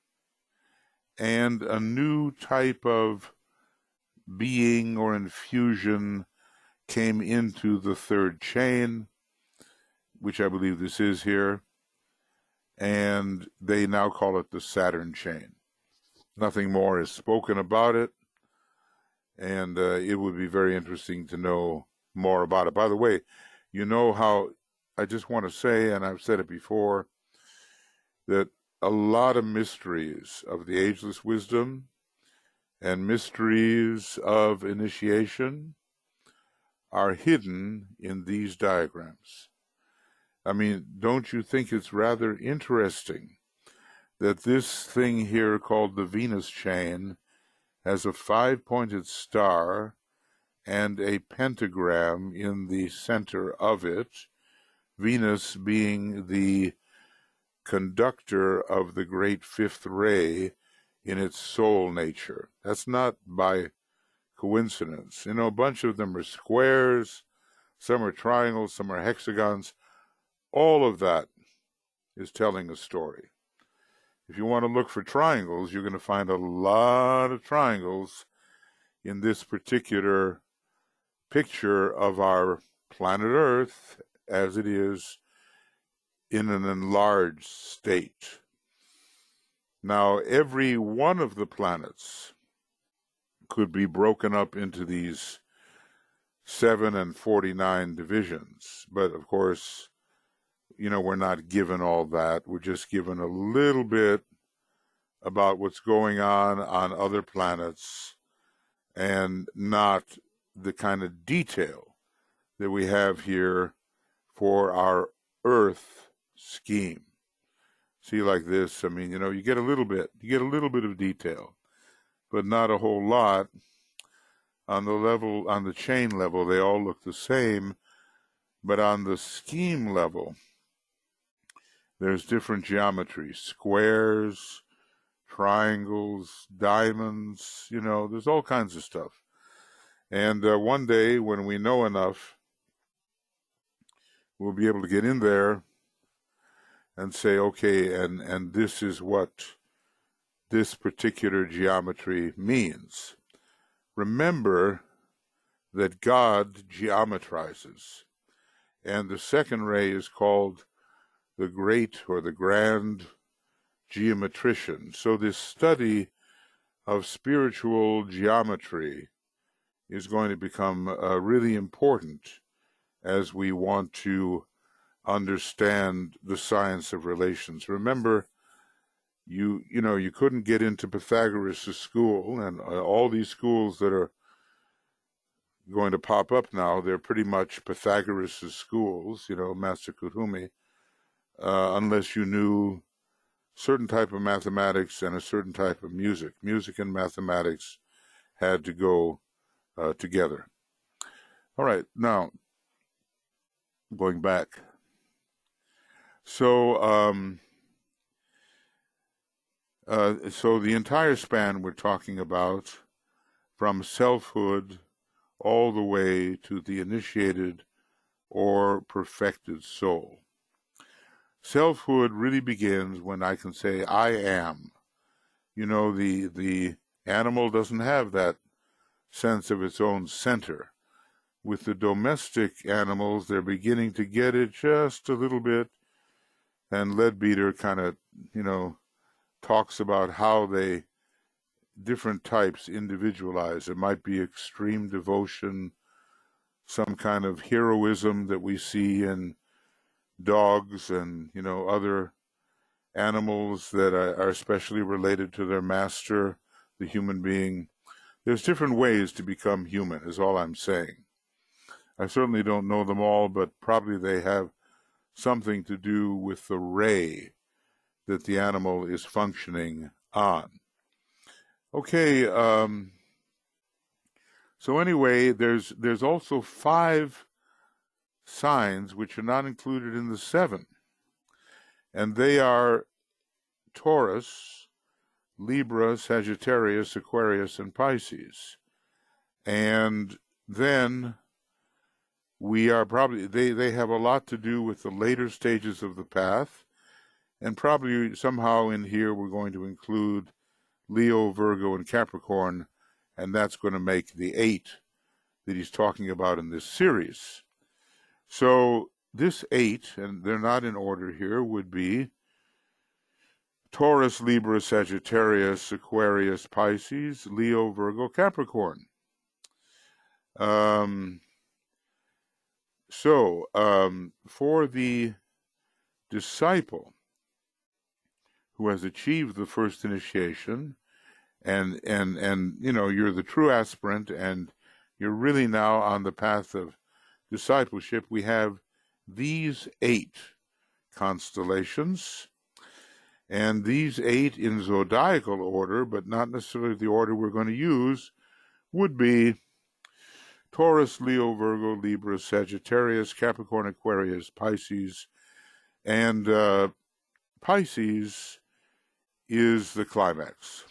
and a new type of being or infusion came into the third chain, which I believe this is here, and they now call it the Saturn chain. Nothing more is spoken about it, and it would be very interesting to know more about it. By the way, how, I just want to say, and I've said it before, that a lot of mysteries of the ageless wisdom and mysteries of initiation are hidden in these diagrams. I mean, don't you think it's rather interesting that this thing here called the Venus chain has a 5-pointed star and a pentagram in the center of it, Venus being the conductor of the great fifth ray in its soul nature. That's not by coincidence. You know, a bunch of them are squares, some are triangles, some are hexagons. All of that is telling a story. If you want to look for triangles, you're going to find a lot of triangles in this particular picture of our planet Earth as it is in an enlarged state. Now, every one of the planets could be broken up into these 7 and 49 divisions. But of course, you know, we're not given all that. We're just given a little bit about what's going on other planets and not the kind of detail that we have here for our Earth scheme. See, like this, I mean, you know, you get a little bit of detail, but not a whole lot. On the chain level, they all look the same, but on the scheme level, there's different geometry, squares, triangles, diamonds, you know, there's all kinds of stuff. And one day, when we know enough, we'll be able to get in there and say, okay, and this is what this particular geometry means. Remember that God geometrizes, and the second ray is called the great or the grand geometrician. So this study of spiritual geometry is going to become really important as we want to understand the science of relations. Remember, you know, you couldn't get into Pythagoras' school, and all these schools that are going to pop up now, they're pretty much Pythagoras' schools, you know, Master Kuthumi, unless you knew certain type of mathematics and a certain type of music. Music and mathematics had to go together. All right, now, going back. So, so the entire span we're talking about, from selfhood all the way to the initiated or perfected soul. Selfhood really begins when I can say, I am. You know, the animal doesn't have that sense of its own center. With the domestic animals, they're beginning to get it just a little bit, and Leadbeater kind of, you know, talks about how they, different types individualize. It might be extreme devotion, some kind of heroism that we see in dogs and, you know, other animals that are especially related to their master, the human being. There's different ways to become human, is all I'm saying. I certainly don't know them all, but probably they have something to do with the ray that the animal is functioning on. Okay, so anyway, there's also 5 signs which are not included in the 7, and they are Taurus, Libra, Sagittarius, Aquarius, and Pisces. And then we are probably, they have a lot to do with the later stages of the path, and probably somehow in here we're going to include Leo, Virgo, and Capricorn, and that's going to make the 8 that he's talking about in this series. So this 8, and they're not in order here, would be Taurus, Libra, Sagittarius, Aquarius, Pisces, Leo, Virgo, Capricorn. For the disciple who has achieved the first initiation, and you know, you're the true aspirant, and you're really now on the path of discipleship, we have these 8 constellations, and these 8 in zodiacal order, but not necessarily the order we're going to use, would be Taurus, Leo, Virgo, Libra, Sagittarius, Capricorn, Aquarius, Pisces, and Pisces is the climax.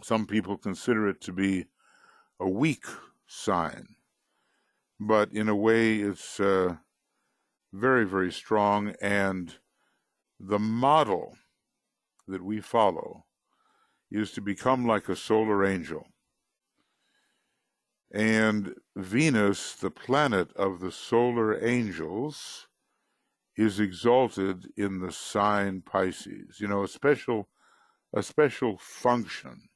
Some people consider it to be a weak sign, but in a way it's very, very strong, and the model that we follow is to become like a solar angel. And Venus, the planet of the solar angels, is exalted in the sign Pisces. You know, a special function.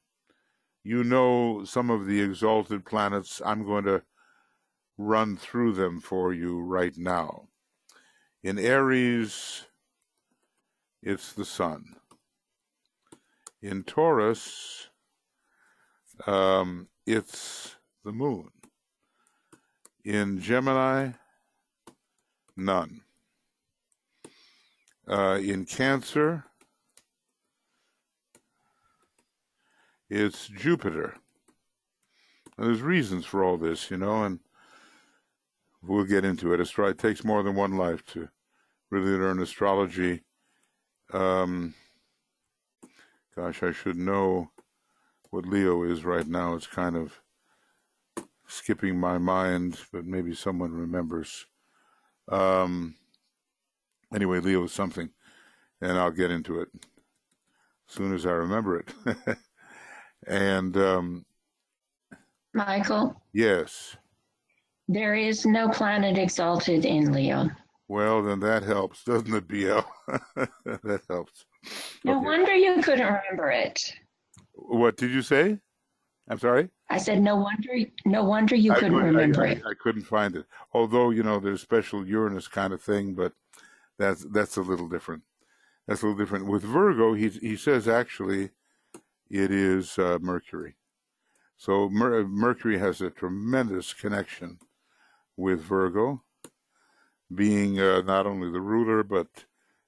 You know some of the exalted planets. I'm going to run through them for you right now. In Aries, it's the sun. In Taurus, it's the moon. In Gemini, none. In Cancer, it's Jupiter. And there's reasons for all this, you know, and we'll get into it. It takes more than one life to really learn astrology. Gosh, I should know what Leo is right now. It's kind of skipping my mind, but maybe someone remembers. Anyway, Leo is something, and I'll get into it as soon as I remember it. And Michael? Yes. There is no planet exalted in Leo. Well, then that helps, doesn't it, BL? That helps. No wonder you couldn't remember it. What did you say? I'm sorry? I said no wonder you couldn't remember it. I couldn't find it. Although, you know, there's special Uranus kind of thing, but that's a little different. That's a little different. With Virgo, he says actually it is Mercury. So Mercury has a tremendous connection with Virgo, being not only the ruler, but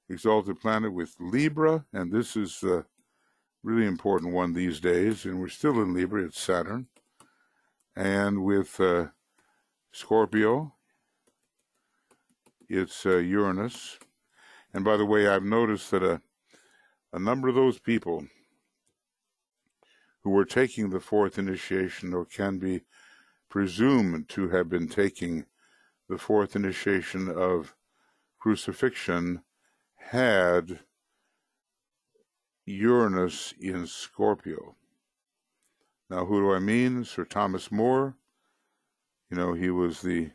exalted planet with Libra, and this is a really important one these days, and we're still in Libra, it's Saturn, and with Scorpio, it's Uranus. And by the way, I've noticed that a number of those people who were taking the fourth initiation, or can be presumed to have been taking the fourth initiation of crucifixion, had Uranus in Scorpio. Now, who do I mean? Sir Thomas More. You know, he was the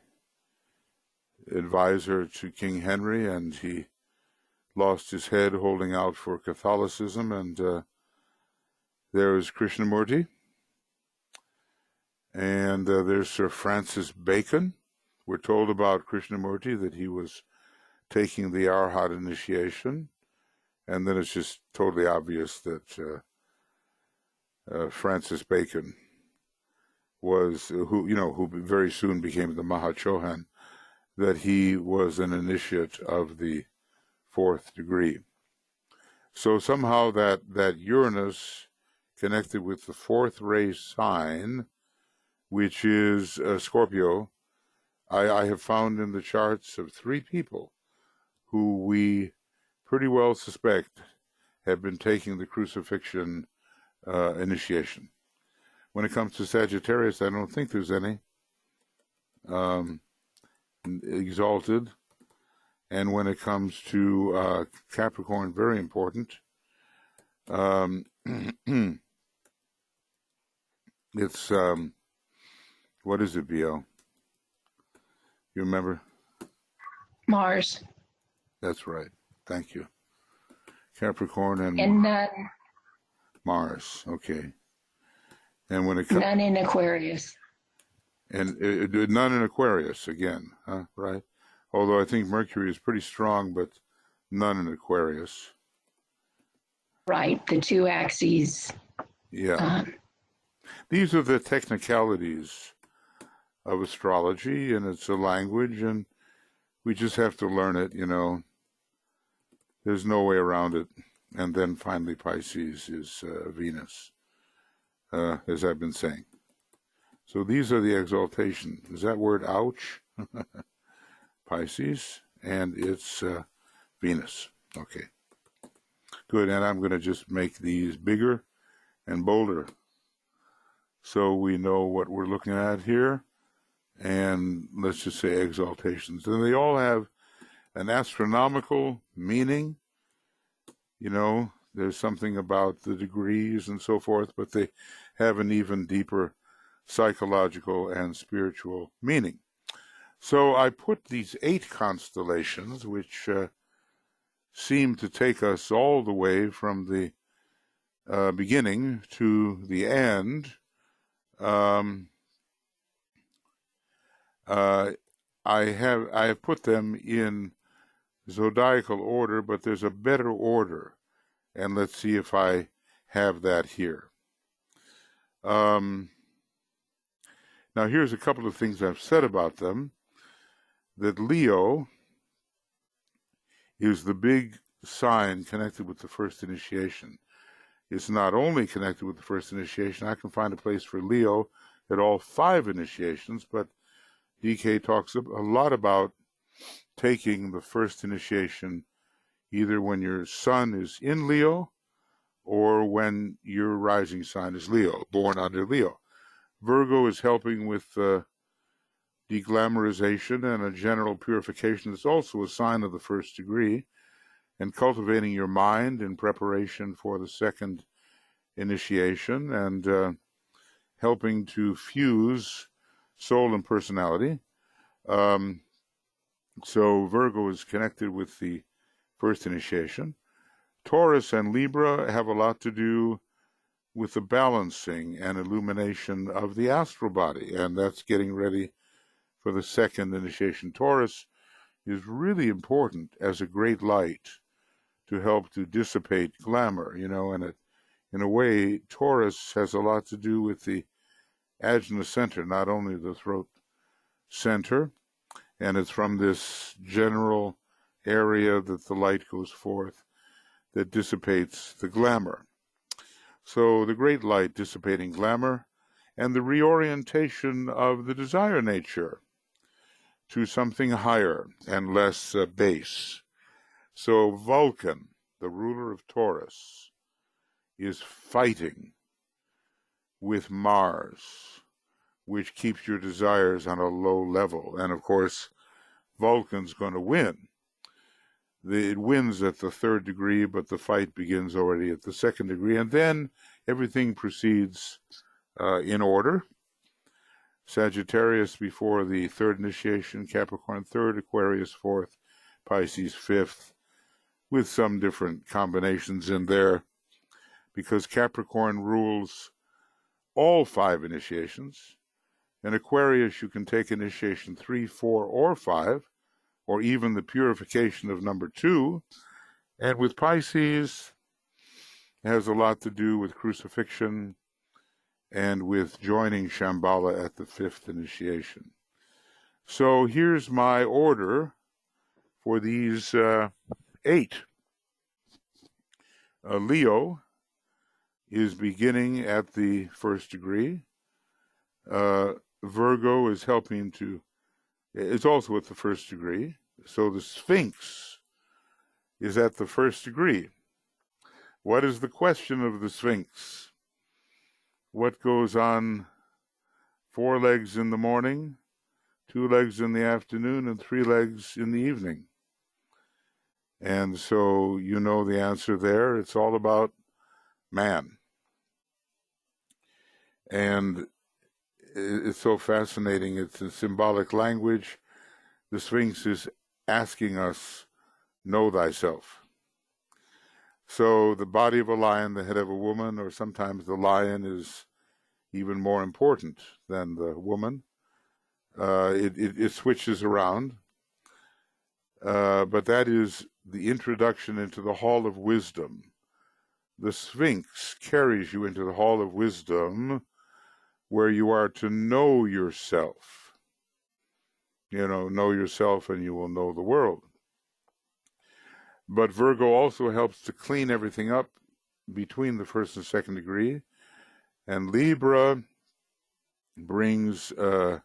advisor to King Henry, and he lost his head holding out for Catholicism, and there is Krishnamurti, and there's Sir Francis Bacon. We're told about Krishnamurti that he was taking the Arhat initiation, and then it's just totally obvious that Francis Bacon was, who very soon became the Mahachohan, that he was an initiate of the fourth degree. So somehow that Uranus connected with the fourth ray sign, which is Scorpio, I have found in the charts of 3 people who we pretty well suspect have been taking the crucifixion initiation. When it comes to Sagittarius, I don't think there's any exalted. And when it comes to Capricorn, very important. It's, what is it, BL? You remember? Mars. That's right. Thank you. Capricorn and none. Mars. Okay. And when it comes, none in Aquarius. And none in Aquarius again, huh? Right? Although I think Mercury is pretty strong, but none in Aquarius. Right. The 2 axes. Yeah. These are the technicalities of astrology, and it's a language, and we just have to learn it, you know. There's no way around it. And then finally Pisces is Venus, as I've been saying. So these are the exaltations. Is that word ouch? Pisces, and it's Venus. Okay, good. And I'm going to just make these bigger and bolder so we know what we're looking at here. And let's just say exaltations. And they all have an astronomical meaning. You know, there's something about the degrees and so forth, but they have an even deeper psychological and spiritual meaning. So I put these 8 constellations, which seem to take us all the way from the beginning to the end. I have put them in zodiacal order, but there's a better order, and let's see if I have that here. Now here's a couple of things I've said about them. That Leo is the big sign connected with the first initiation. It's not only connected with the first initiation. I can find a place for Leo at all 5 initiations, but DK talks a lot about taking the first initiation either when your sun is in Leo or when your rising sign is Leo, born under Leo. Virgo is helping with deglamorization and a general purification. It's also a sign of the first degree, and cultivating your mind in preparation for the second initiation, and helping to fuse soul and personality. So Virgo is connected with the first initiation. Taurus and Libra have a lot to do with the balancing and illumination of the astral body, and that's getting ready for the second initiation. Taurus is really important as a great light to help to dissipate glamour, you know, and in a way, Taurus has a lot to do with the ajna center, not only the throat center, and it's from this general area that the light goes forth that dissipates the glamour. So the great light dissipating glamour, and the reorientation of the desire nature to something higher and less base. So Vulcan, the ruler of Taurus, is fighting with Mars, which keeps your desires on a low level. And of course, Vulcan's going to win. It wins at the 3rd degree, but the fight begins already at the 2nd degree. And then everything proceeds in order. Sagittarius before the 3rd initiation, Capricorn 3rd, Aquarius 4th, Pisces 5th, with some different combinations in there, because Capricorn rules all 5 initiations. In Aquarius, you can take initiation 3, 4, or 5, or even the purification of number 2. And with Pisces, it has a lot to do with crucifixion and with joining Shambhala at the 5th initiation. So here's my order for these 8. Leo is beginning at the 1st degree. Virgo is helping to, it's also at the 1st degree. So the Sphinx is at the 1st degree. What is the question of the Sphinx? What goes on 4 legs in the morning, 2 legs in the afternoon, and 3 legs in the evening? And so you know the answer there. It's all about man. And it's so fascinating. It's a symbolic language. The Sphinx is asking us, know thyself. So the body of a lion, the head of a woman, or sometimes the lion is even more important than the woman. It switches around. But that is the introduction into the Hall of Wisdom. The Sphinx carries you into the Hall of Wisdom, where you are to know yourself. You know yourself and you will know the world. But Virgo also helps to clean everything up between the 1st and 2nd degree. And Libra brings a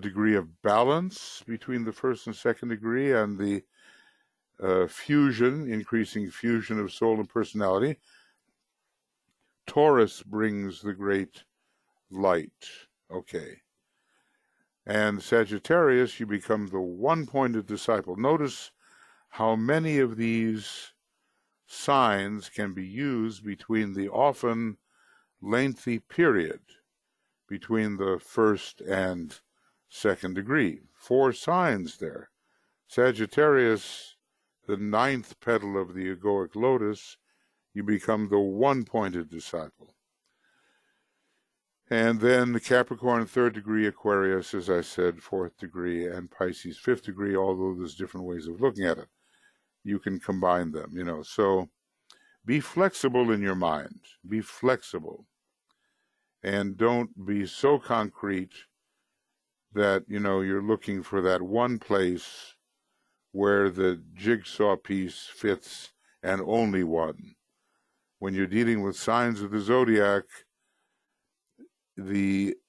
degree of balance between the first and second degree, and the fusion, increasing fusion of soul and personality. Taurus brings the great light. Okay. And Sagittarius, you become the one-pointed disciple. Notice how many of these signs can be used between the often lengthy period between the first and second degree. 4 signs there. Sagittarius, the 9th petal of the egoic lotus, you become the one-pointed disciple. And then the Capricorn, 3rd degree, Aquarius, as I said, 4th degree, and Pisces, 5th degree, although there's different ways of looking at it. You can combine them, So be flexible in your mind. Be flexible. And don't be so concrete that, you're looking for that one place where the jigsaw piece fits, and only one. When you're dealing with signs of the zodiac,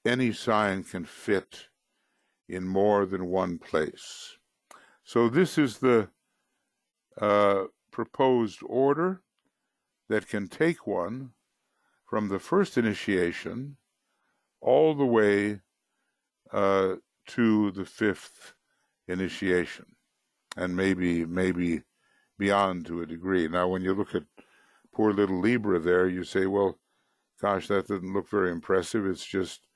any sign can fit in more than one place. So this is the proposed order that can take one from the first initiation all the way to the 5th initiation, and maybe beyond to a degree. Now, when you look at poor little Libra there, you say, well, gosh, that doesn't look very impressive. It's just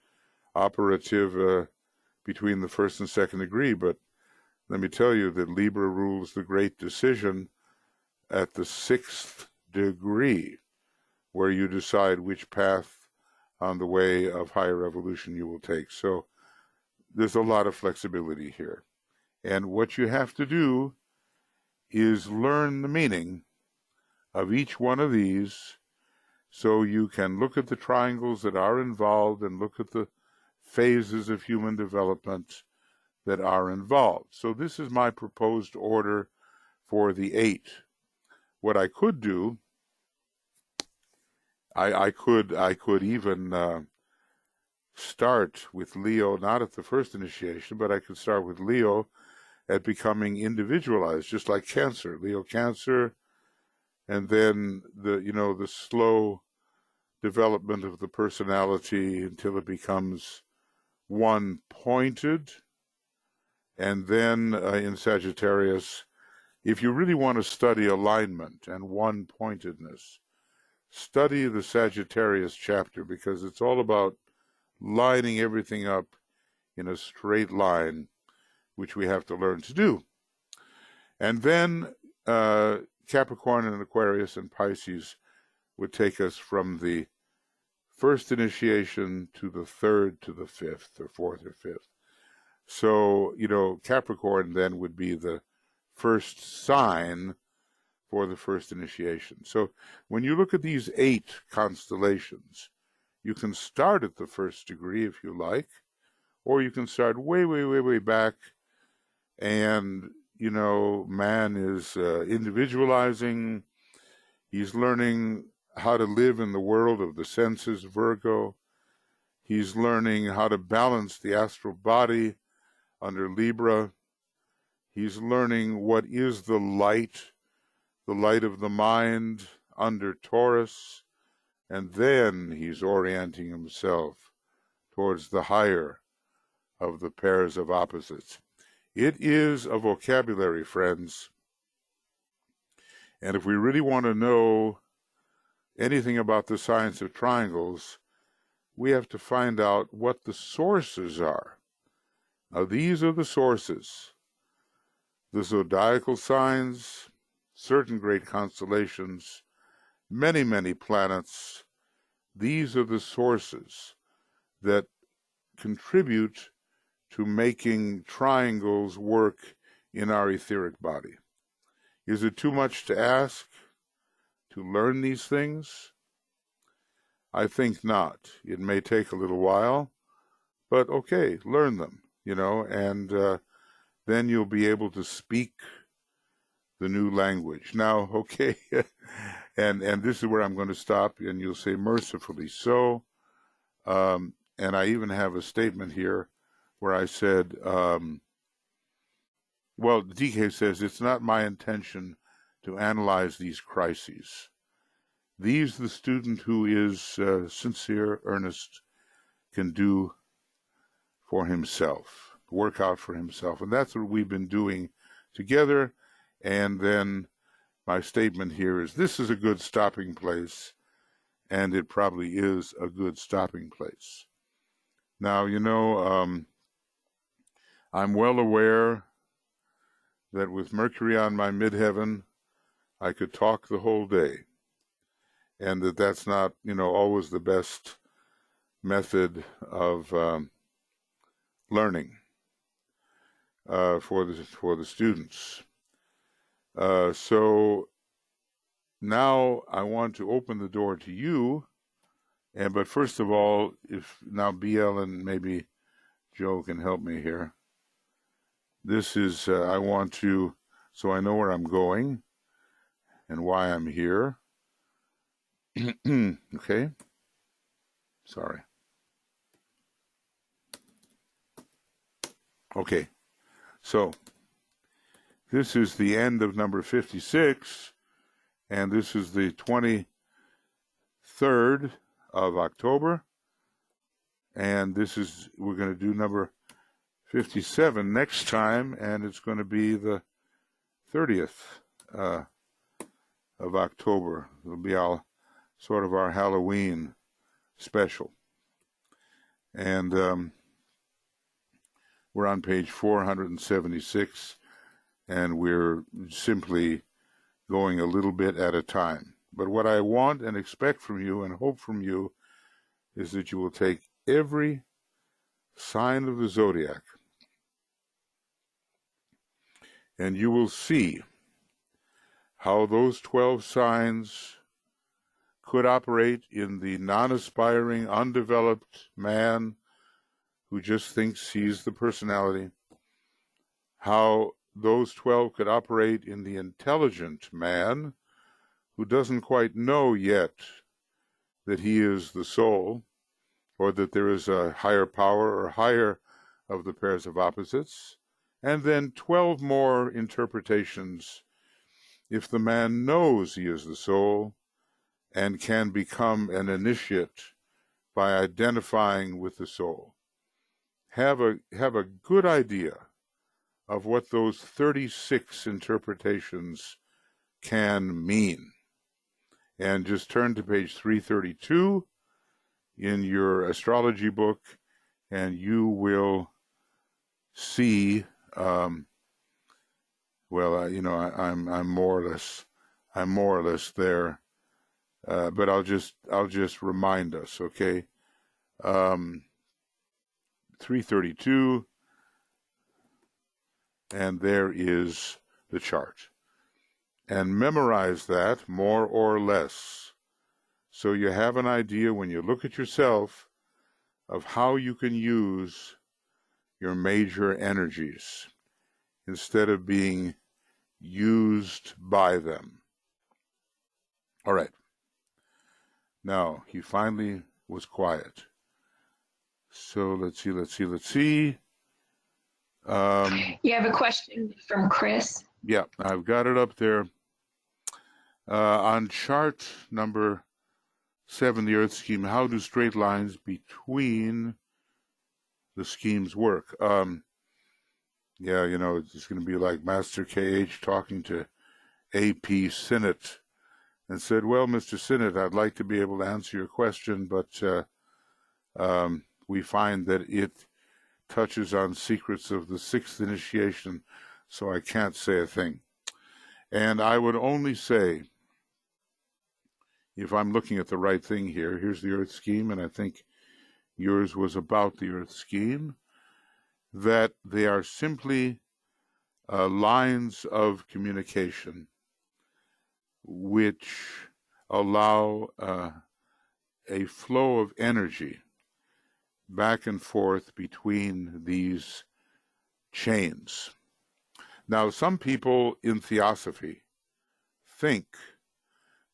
operative between the first and second degree. But let me tell you that Libra rules the great decision at the 6th degree, where you decide which path on the way of higher evolution you will take. So there's a lot of flexibility here. And what you have to do is learn the meaning of each one of these, so you can look at the triangles that are involved and look at the phases of human development that are involved. So this is my proposed order for the 8. What I could do, I could even start with Leo, not at the first initiation, but I could start with Leo at becoming individualized, just like Cancer. Leo, Cancer, and then the slow development of the personality until it becomes one-pointed. And then in Sagittarius, if you really want to study alignment and one-pointedness, study the Sagittarius chapter, because it's all about lining everything up in a straight line, which we have to learn to do. And then Capricorn and Aquarius and Pisces would take us from the first initiation to the 3rd to the 5th, or 4th or 5th. So, Capricorn then would be the first sign for the first initiation. So when you look at these 8 constellations, you can start at the first degree if you like, or you can start way, way, way, way back, and man is individualizing. He's learning how to live in the world of the senses, Virgo. He's learning how to balance the astral body under Libra. He's learning what is the light of the mind under Taurus. And then he's orienting himself towards the higher of the pairs of opposites. It is a vocabulary, friends. And if we really want to know anything about the science of triangles, we have to find out what the sources are. Now, these are the sources. The zodiacal signs, certain great constellations, many, many planets. These are the sources that contribute to making triangles work in our etheric body. Is it too much to ask to learn these things? I think not. It may take a little while, but okay, learn them, and then you'll be able to speak the new language. Now, okay, and this is where I'm going to stop, and you'll say mercifully so. and I even have a statement here where I said, well, DK says, it's not my intention to analyze these crises. These the student who is sincere, earnest, can do for himself, work out for himself. And that's what we've been doing together. And then my statement here is, this is a good stopping place, and it probably is a good stopping place. Now, you know, I'm well aware that with Mercury on my midheaven, I could talk the whole day, and that's not, you know, always the best method of learning for the students. So now I want to open the door to you, but first of all, if now BL and maybe Joe can help me here. This is, I want to, so I know where I'm going and why I'm here. Okay. Sorry. Okay. So this is the end of number 56, and this is the 23rd of October, and this is, we're going to do number 57 next time, and it's going to be the 30th of October. It'll be our sort of our Halloween special. And we're on page 476, and we're simply going a little bit at a time. But what I want and expect from you and hope from you is that you will take every sign of the zodiac, and you will see how those 12 signs could operate in the non-aspiring, undeveloped man who just thinks he's the personality, how those 12 could operate in the intelligent man who doesn't quite know yet that he is the soul, or that there is a higher power or higher of the pairs of opposites, and then 12 more interpretations if the man knows he is the soul and can become an initiate by identifying with the soul. Have a good idea of what those 36 interpretations can mean. And just turn to page 332 in your astrology book, and you will see. I'm more or less there, but I'll just remind us, okay? 332, and there is the chart. And memorize that more or less, so you have an idea when you look at yourself of how you can use your major energies instead of being used by them. All right. Now, he finally was quiet. So let's see. You have a question from Chris? Yeah, I've got it up there. On chart number 7, the Earth scheme, how do straight lines between the schemes work? Yeah, you know, it's going to be like Master KH talking to AP Sinnott and said, well, Mr. Sinnott, I'd like to be able to answer your question, but we find that it touches on secrets of the 6th initiation, so I can't say a thing. And I would only say, if I'm looking at the right thing here, here's the Earth scheme, and I think yours was about the Earth scheme, that they are simply lines of communication which allow a flow of energy back and forth between these chains. Now, some people in theosophy think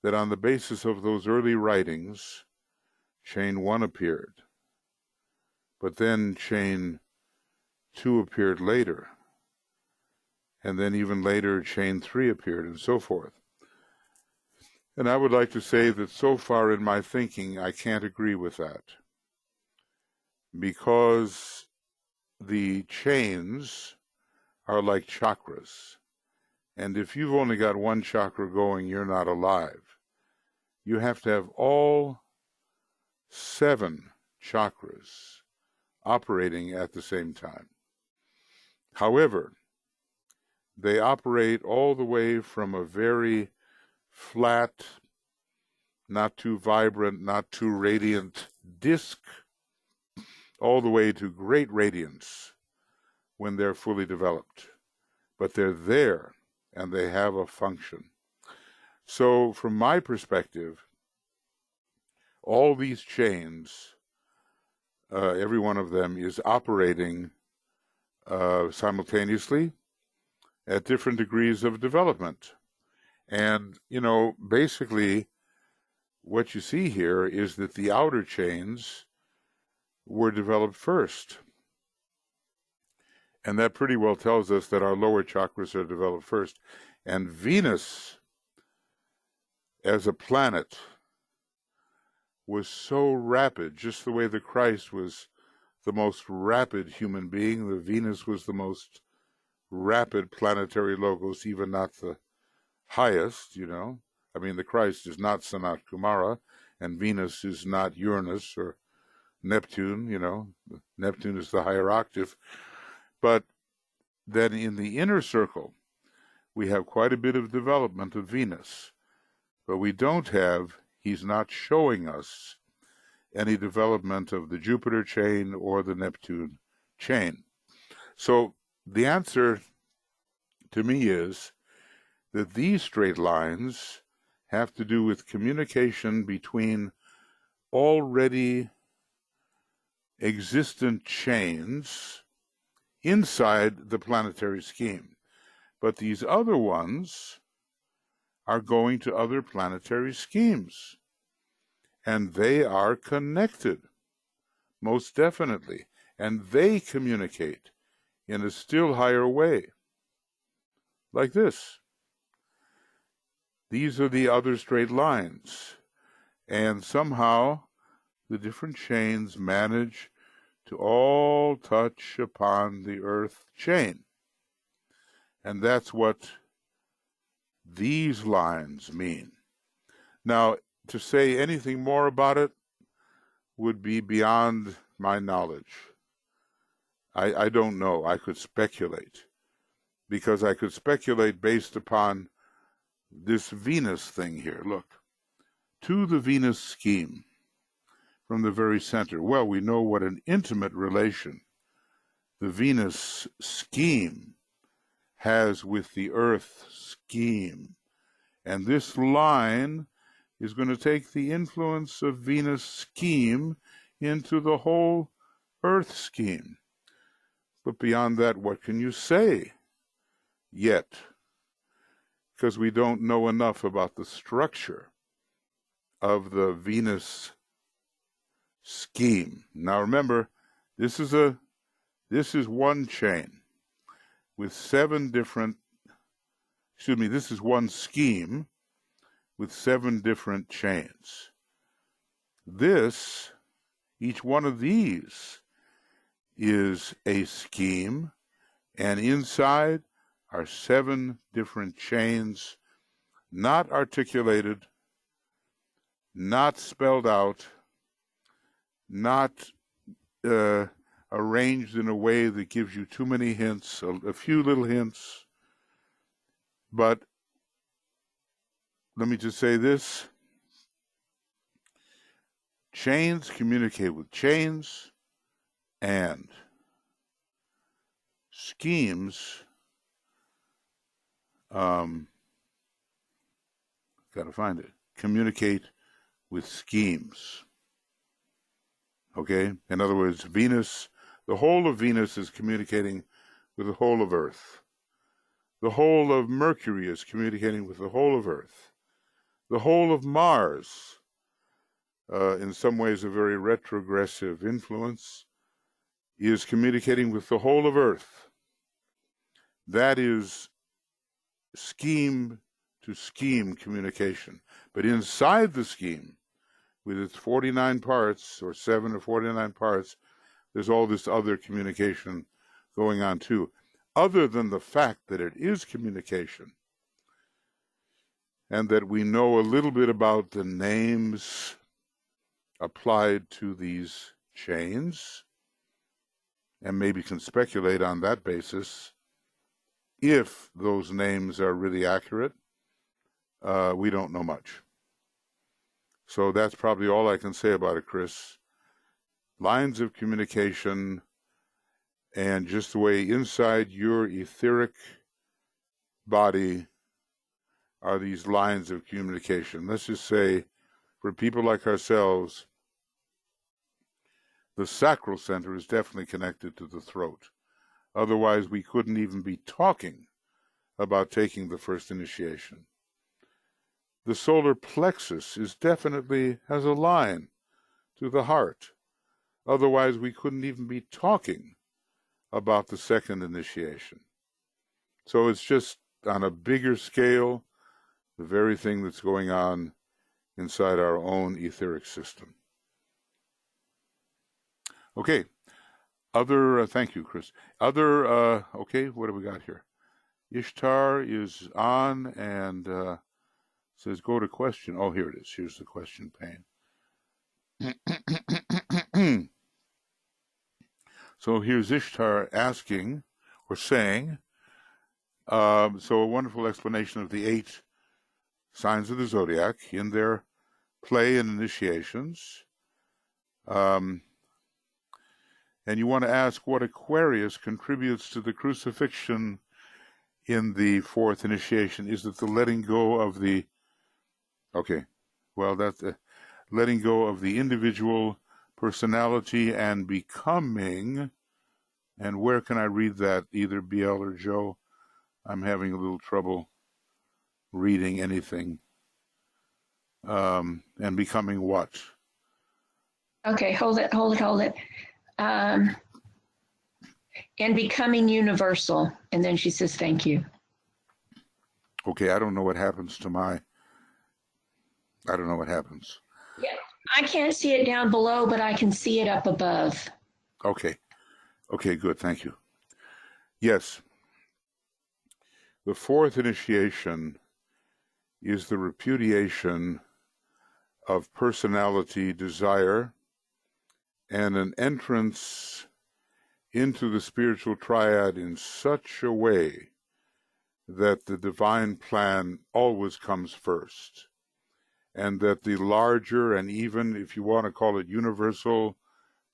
that on the basis of those early writings, chain 1 appeared, but then chain 2 appeared later, and then even later chain 3 appeared, and so forth. And I would like to say that so far in my thinking, I can't agree with that, because the chains are like chakras, and if you've only got one chakra going, you're not alive. You have to have all 7 chakras operating at the same time. However, they operate all the way from a very flat, not too vibrant, not too radiant disk, all the way to great radiance when they're fully developed. But they're there, and they have a function. So from my perspective, all these chains, every one of them is operating simultaneously at different degrees of development. And, basically what you see here is that the outer chains were developed first. And that pretty well tells us that our lower chakras are developed first. And Venus, as a planet, was so rapid, just the way the Christ was the most rapid human being, the Venus was the most rapid planetary logos, even not the highest, I mean, the Christ is not Sanat Kumara, and Venus is not Uranus or Neptune, Neptune is the higher octave. But then in the inner circle, we have quite a bit of development of Venus, but we don't have, he's not showing us any development of the Jupiter chain or the Neptune chain. So the answer to me is that these straight lines have to do with communication between already existent chains inside the planetary scheme. But these other ones are going to other planetary schemes, and they are connected, most definitely, and they communicate in a still higher way, like this. These are the other straight lines, and somehow the different chains manage to all touch upon the earth chain. And that's what these lines mean. Now, to say anything more about it would be beyond my knowledge. I don't know. I could speculate, because I could speculate based upon this Venus thing here. Look, to the Venus scheme from the very center. Well, we know what an intimate relation the Venus scheme has with the Earth scheme. And this line is going to take the influence of Venus scheme into the whole Earth scheme. But beyond that, what can you say yet? Because we don't know enough about the structure of the Venus scheme. Now remember, this is one chain with 7 different, this is one scheme with 7 different chains. Each one of these is a scheme, and inside are 7 different chains, not articulated, not spelled out, not arranged in a way that gives you too many hints, a few little hints. But let me just say this. Chains communicate with chains, and schemes, gotta find it, communicate with schemes. Okay? In other words, Venus, the whole of Venus is communicating with the whole of Earth. The whole of Mercury is communicating with the whole of Earth. The whole of Mars, in some ways a very retrogressive influence, is communicating with the whole of Earth. That is scheme to scheme communication. But inside the scheme, with its 49 parts, or 7 or 49 parts, there's all this other communication going on too. Other than the fact that it is communication, and that we know a little bit about the names applied to these chains, and maybe can speculate on that basis if those names are really accurate, we don't know much. So that's probably all I can say about it, Chris. Lines of communication, and just the way inside your etheric body are these lines of communication. Let's just say, for people like ourselves, the sacral center is definitely connected to the throat. Otherwise, we couldn't even be talking about taking the first initiation. The solar plexus definitely has a line to the heart. Otherwise, we couldn't even be talking about the second initiation. So it's just on a bigger scale, the very thing that's going on inside our own etheric system. Okay. Thank you, Chris. Okay, what do we got here? Ishtar is on and says, go to question. Oh, here it is. Here's the question pane. So here's Ishtar asking, or saying, so a wonderful explanation of the 8 signs of the zodiac in their play and initiations. And you want to ask what Aquarius contributes to the crucifixion in the 4th initiation. Is it the letting go of the... Okay, well, that's letting go of the individual personality and becoming... And where can I read that, either BL or Joe? I'm having a little trouble reading anything. And becoming what? Okay, hold it. And becoming universal. And then she says, thank you. Okay, I don't know what happens to my... I don't know what happens. Yeah, I can't see it down below, but I can see it up above. Okay. Okay, good. Thank you. Yes. The 4th initiation is the repudiation of personality desire and an entrance into the spiritual triad in such a way that the divine plan always comes first, and that the larger, and even if you want to call it universal,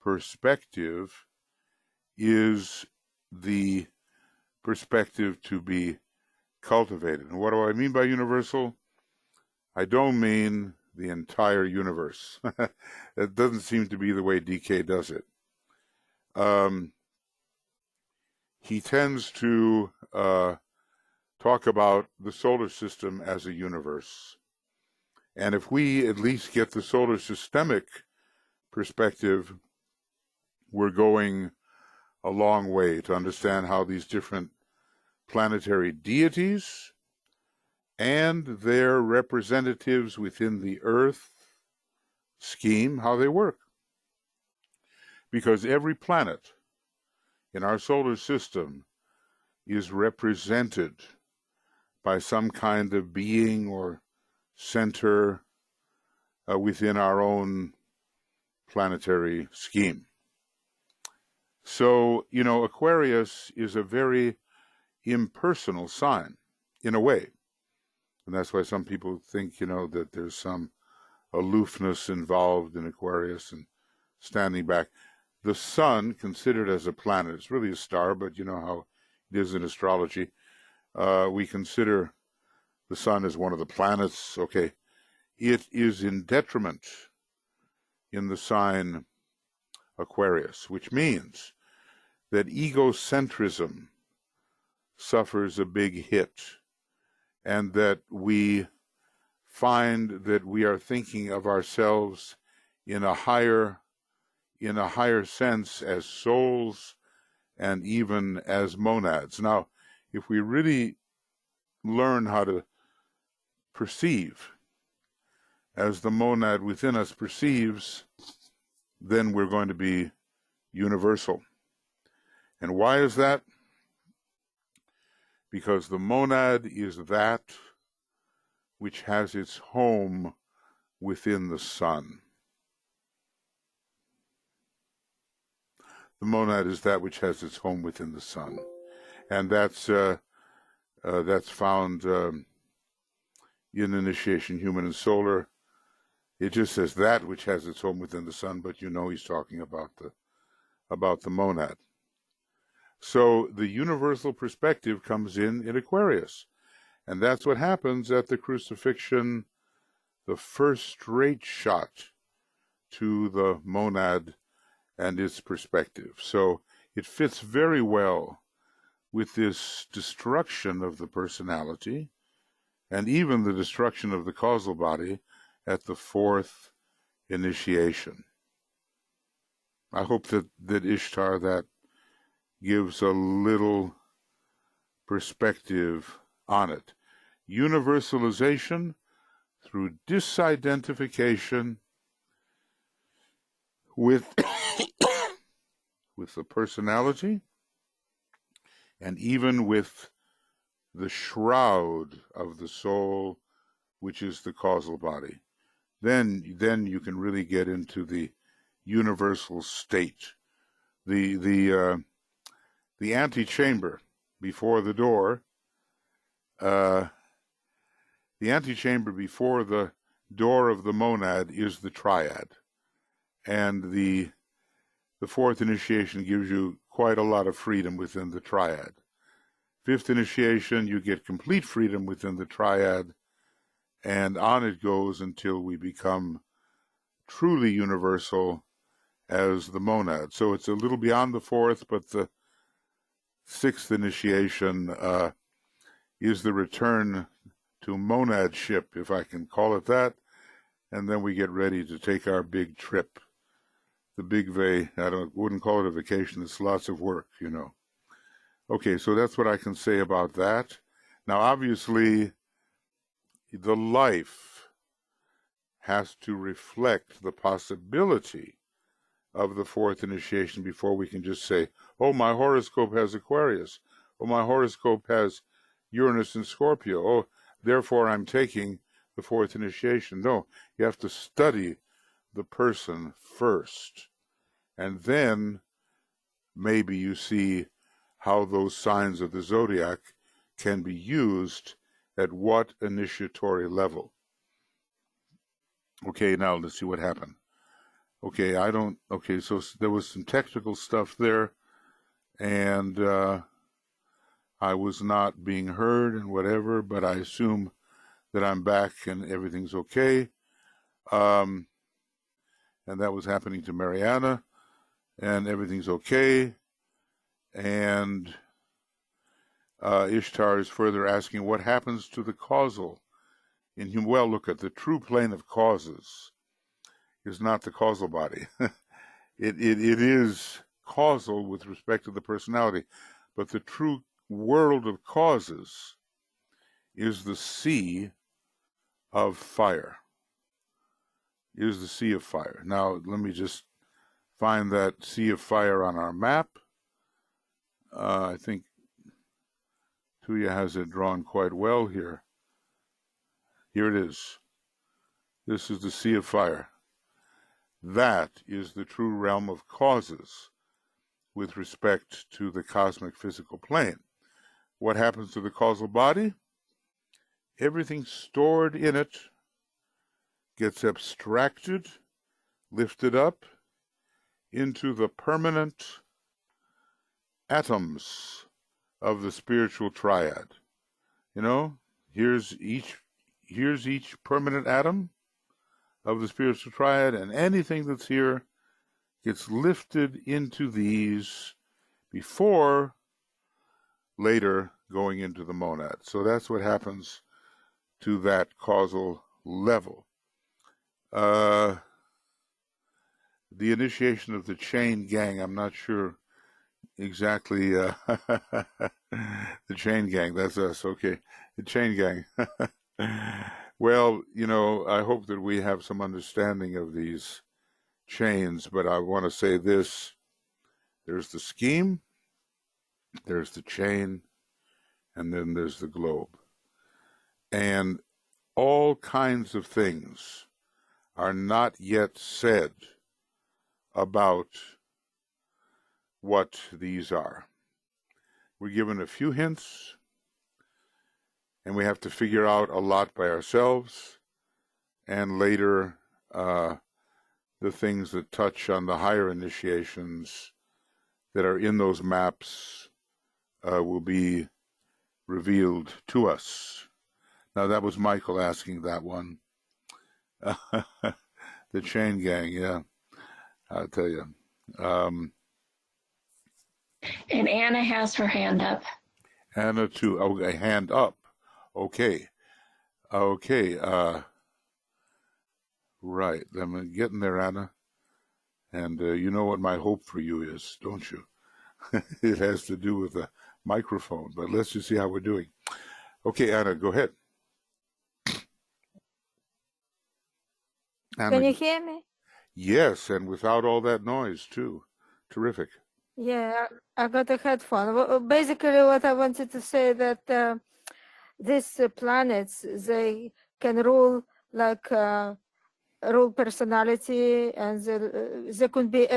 perspective is the perspective to be cultivated. And what do I mean by universal? I don't mean the entire universe. That doesn't seem to be the way DK does it. He tends to talk about the solar system as a universe. And if we at least get the solar systemic perspective, we're going a long way to understand how these different planetary deities and their representatives within the Earth scheme, how they work. Because every planet in our solar system is represented by some kind of being or center within our own planetary scheme. So, Aquarius is a very impersonal sign, in a way. And that's why some people think, that there's some aloofness involved in Aquarius and standing back. The sun, considered as a planet, it's really a star, but you know how it is in astrology. We consider the sun as one of the planets. Okay, it is in detriment in the sign Aquarius, which means that egocentrism suffers a big hit, and that we find that we are thinking of ourselves in a higher in a higher sense as souls and even as monads. Now, if we really learn how to perceive as the monad within us perceives, then we're going to be universal. And why is that? Because the monad is that which has its home within the sun. The monad is that which has its home within the sun. And that's found in Initiation Human and Solar. It just says that which has its home within the sun, but you know he's talking about the monad. So the universal perspective comes in Aquarius. And that's what happens at the crucifixion, the first straight shot to the monad and its perspective. So it fits very well with this destruction of the personality and even the destruction of the causal body at the fourth initiation. I hope that Ishtar, that gives a little perspective on it. Universalization through disidentification with the personality and even with the shroud of the soul, which is the causal body. Then you can really get into the universal state. The antechamber before the door, the antechamber before the door of the monad is the triad. And the fourth initiation gives you quite a lot of freedom within the triad. Fifth initiation, you get complete freedom within the triad, and on it goes until we become truly universal as the monad. So it's a little beyond the fourth, but the sixth initiation is the return to monadship, if I can call it that, and then we get ready to take our big trip. The big wouldn't call it a vacation, it's lots of work, you know. Okay, so that's what I can say about that. Now, obviously, the life has to reflect the possibility of the fourth initiation before we can just say, oh, my horoscope has Aquarius. Oh, my horoscope has Uranus and Scorpio. Oh, therefore I'm taking the fourth initiation. No, you have to study the person first. And then maybe you see how those signs of the zodiac can be used at what initiatory level. Okay, now let's see what happened. Okay, so there was some technical stuff there, and I was not being heard and whatever, but I assume that I'm back and everything's okay. And that was happening to Mariana, and everything's okay. And Ishtar is further asking what happens to the causal in human. Well, look, at the true plane of causes is not the causal body. It is causal with respect to the personality, but the true world of causes is the sea of fire. Is the sea of fire. Now, let me just find that sea of fire on our map. I think Tuya has it drawn quite well here. Here it is. This is the sea of fire. That is the true realm of causes with respect to the cosmic physical plane. What happens to the causal body? Everything stored in it gets abstracted, lifted up into the permanent atoms of the spiritual triad. You know, here's each permanent atom of the spiritual triad, and anything that's here gets lifted into these before later going into the monad. So that's what happens to that causal level. the initiation of the chain gang. I'm not sure exactly. The chain gang, that's us. Okay. The chain gang. Well, I hope that we have some understanding of these chains, but I want to say this. There's the scheme, there's the chain, and then there's the globe. And all kinds of things are not yet said about what these are. We're given a few hints, and we have to figure out a lot by ourselves, and later the things that touch on the higher initiations that are in those maps will be revealed to us. Now, that was Michael asking that one. The chain gang, yeah, I'll tell you. And Anna has her hand up. Anna, too. Oh, a hand up. Okay. Right. I'm getting there, Anna. And you know what my hope for you is, don't you? It has to do with the microphone, but let's just see how we're doing. Okay, Anna, go ahead. Anna, Can you hear me? yes, and without all that noise, too. Terrific. Yeah, I got a headphone. Basically, what I wanted to say that these planets, they can rule like rule personality, and they could be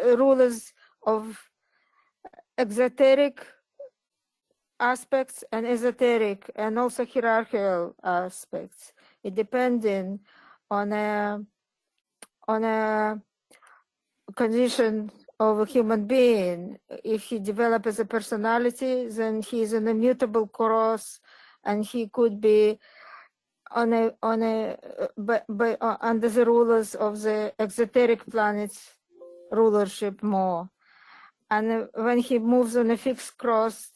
rulers of exoteric aspects and esoteric, and also hierarchical aspects. It depending on a condition of a human being. If he develops as a personality, then he is an immutable cross, and he could be under the rulers of the exoteric planets rulership more. And when he moves on a fixed cross,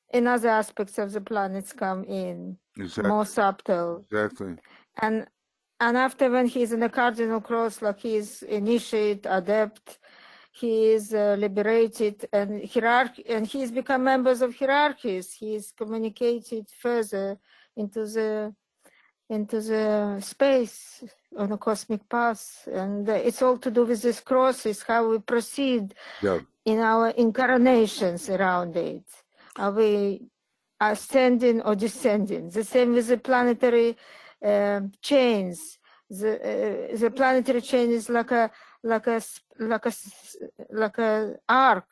in other aspects of the planets come in, Exactly. more subtle. Exactly. And after, when he's in a cardinal cross, like he's initiate, adept, he is liberated, and he's become members of hierarchies. He's communicated further into the space on a cosmic path, and it's all to do with this crosses, how we proceed in our incarnations around it. Are we ascending or descending? The same with the planetary chains. The planetary chain is like a arc.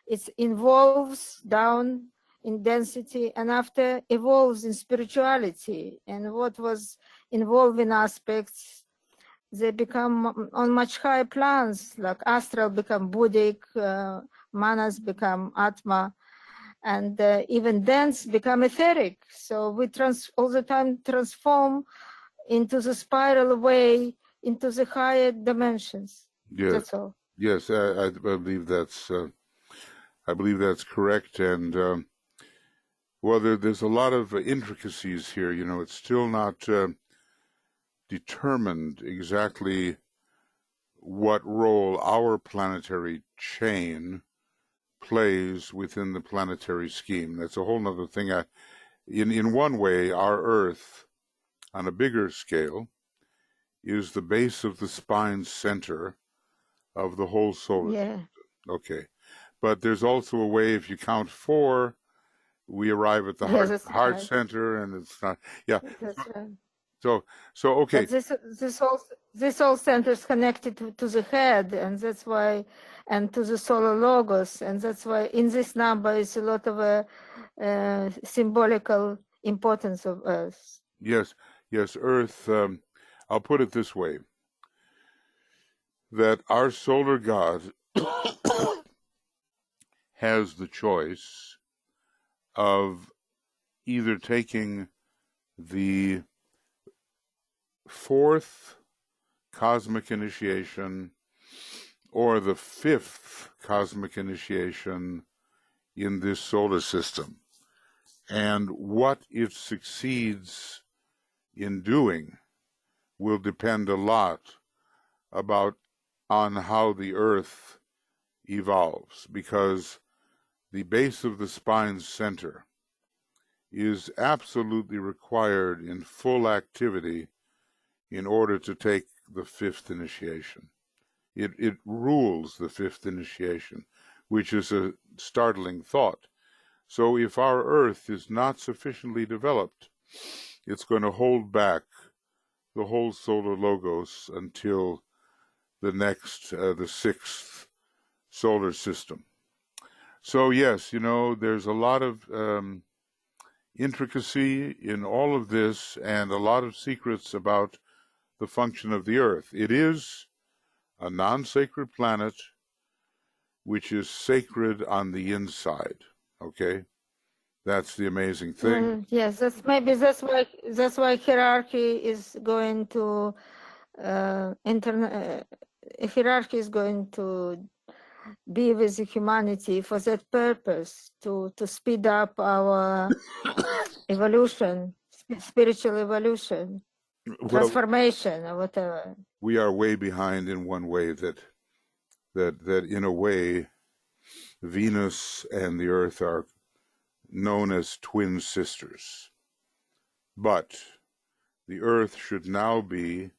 It involves down in density, and after evolves in spirituality. And what was involving aspects, they become on much higher plans, like astral become Buddhic, manas become Atma, and even dense become etheric. So we all the time transform into the spiral way, into the higher dimensions. Yes. That's all. Yes, I believe that's correct. And well, there's a lot of intricacies here. It's still not determined exactly what role our planetary chain plays within the planetary scheme. That's a whole other thing. In one way, our Earth, on a bigger scale, is the base of the spine center of the whole solar system. Okay. But there's also a way, if you count 4, we arrive at the heart center, and it's not. Yeah. That's right. So okay. But this all centers connected to the head, and that's why, and to the solar logos, and that's why in this number is a lot of symbolical importance of Earth. Yes, Earth. I'll put it this way: that our solar god has the choice of either taking the 4th cosmic initiation or the 5th cosmic initiation in this solar system. And what it succeeds in doing will depend a lot about on how the Earth evolves, because the base of the spine's center is absolutely required in full activity in order to take the fifth initiation. It rules the fifth initiation, which is a startling thought. So if our Earth is not sufficiently developed, it's going to hold back the whole solar logos until the next, the sixth solar system. So yes, there's a lot of intricacy in all of this and a lot of secrets about the function of the Earth. It is a non-sacred planet which is sacred on the inside. Okay? That's the amazing thing. Yes, that's why hierarchy is going to hierarchy is going to be with humanity for that purpose, to speed up our evolution, spiritual evolution, transformation, or whatever. We are way behind in one way, that in a way Venus and the Earth are known as twin sisters. But the Earth should now be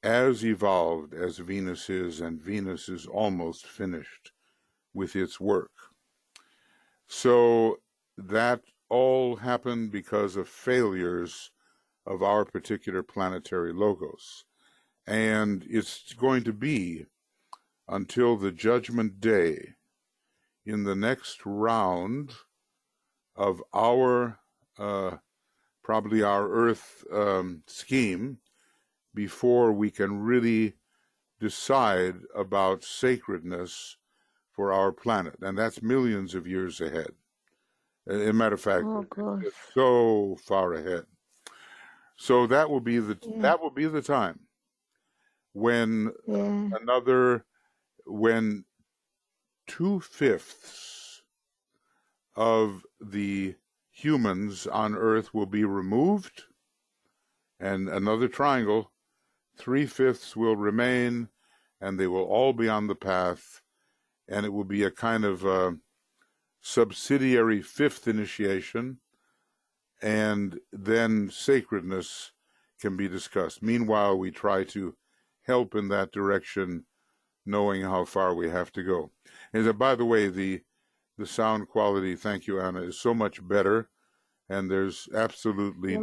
as evolved as Venus is, and Venus is almost finished with its work. So that all happened because of failures of our particular planetary logos. And it's going to be until the judgment day, in the next round of our, probably our Earth scheme, before we can really decide about sacredness for our planet. And that's millions of years ahead. As a matter of fact, it's so far ahead. So that will be the time when when 2/5 of the humans on Earth will be removed, and another triangle, 3/5 will remain, and they will all be on the path, and it will be a kind of subsidiary fifth initiation, and then sacredness can be discussed. Meanwhile, we try to help in that direction, knowing how far we have to go. And by the way, the sound quality, thank you, Anna, is so much better, and there's absolutely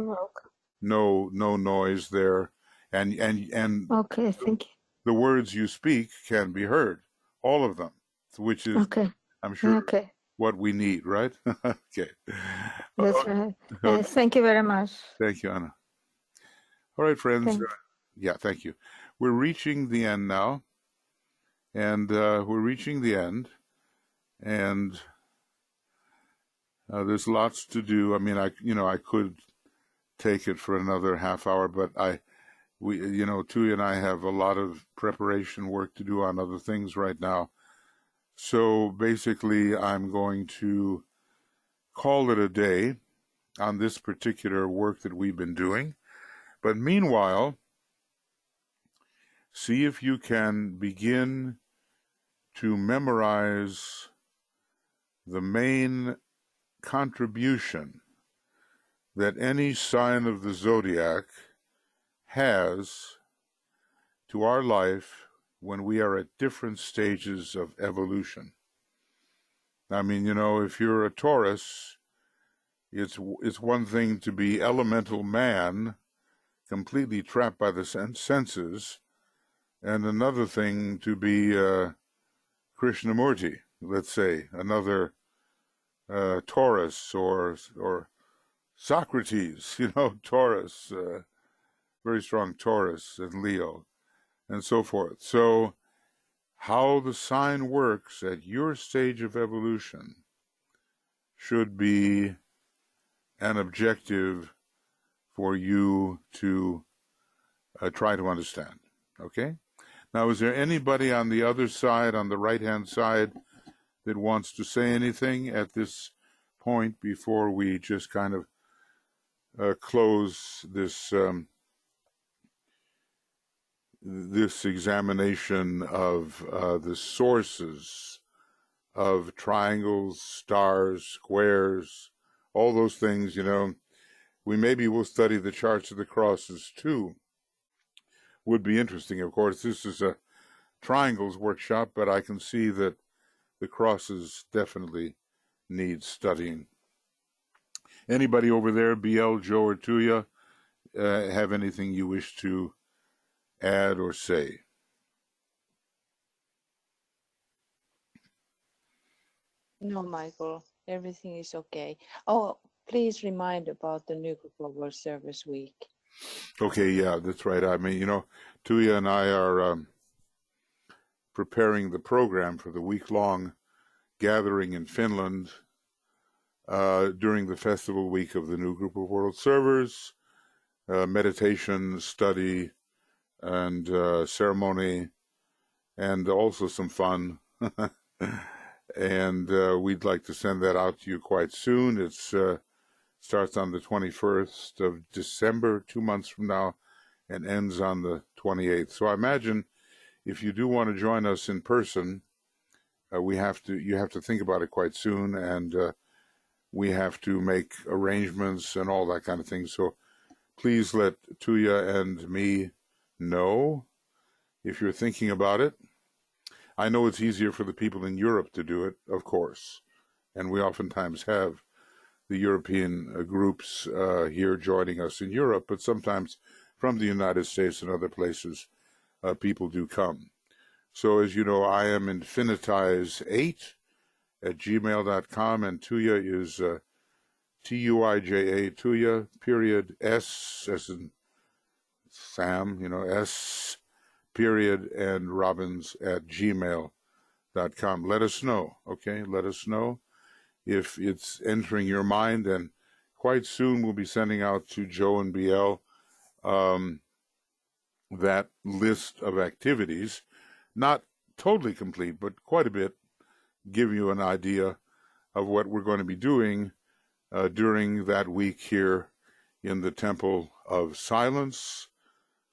no noise there, and okay, thank you. The words you speak can be heard, all of them, which is, I'm sure, what we need, right? Okay. That's right. Thank you very much. Thank you, Anna. All right, friends. Yeah, thank you. We're reaching the end now, and there's lots to do. I mean, I could take it for another half hour, but Tui and I have a lot of preparation work to do on other things right now. So basically, I'm going to call it a day on this particular work that we've been doing. But meanwhile, see if you can begin to memorize the main contribution that any sign of the zodiac has to our life when we are at different stages of evolution. I mean, if you're a Taurus, it's one thing to be elemental man, completely trapped by the senses, and another thing to be Krishnamurti, let's say, another Taurus or Socrates, Taurus, very strong Taurus and Leo, and so forth. So how the sign works at your stage of evolution should be an objective for you to try to understand. Okay? Now, is there anybody on the other side, on the right-hand side, that wants to say anything at this point before we just kind of close this this examination of the sources of triangles, stars, squares, all those things, maybe we'll study the charts of the crosses too. Would be interesting. Of course, this is a triangles workshop, but I can see that the crosses definitely need studying. Anybody over there, BL, Joe, or Tuya, have anything you wish to add or say? No, Michael, everything is okay. Oh, please remind about the New Global Service Week. Okay, yeah, that's right. I mean, Tuya and I are preparing the program for the week-long gathering in Finland during the festival week of the new group of world servers, meditation, study, and ceremony, and also some fun. And we'd like to send that out to you quite soon. It starts on the 21st of December, 2 months from now, and ends on the 28th. So I imagine if you do want to join us in person, you have to think about it quite soon, and we have to make arrangements and all that kind of thing. So please let Tuya and me know if you're thinking about it. I know it's easier for the people in Europe to do it, of course, and we oftentimes have the European groups here joining us in Europe, but sometimes from the United States and other places, people do come. So as you know, I am infinitize8@gmail.com, and Tuya is Tuija, Tuya, period, S, as in Sam, S, period, and Robbins@gmail.com. Let us know, okay? Let us know if it's entering your mind, and quite soon we'll be sending out to Joe and BL that list of activities, not totally complete, but quite a bit, give you an idea of what we're going to be doing during that week here in the Temple of Silence,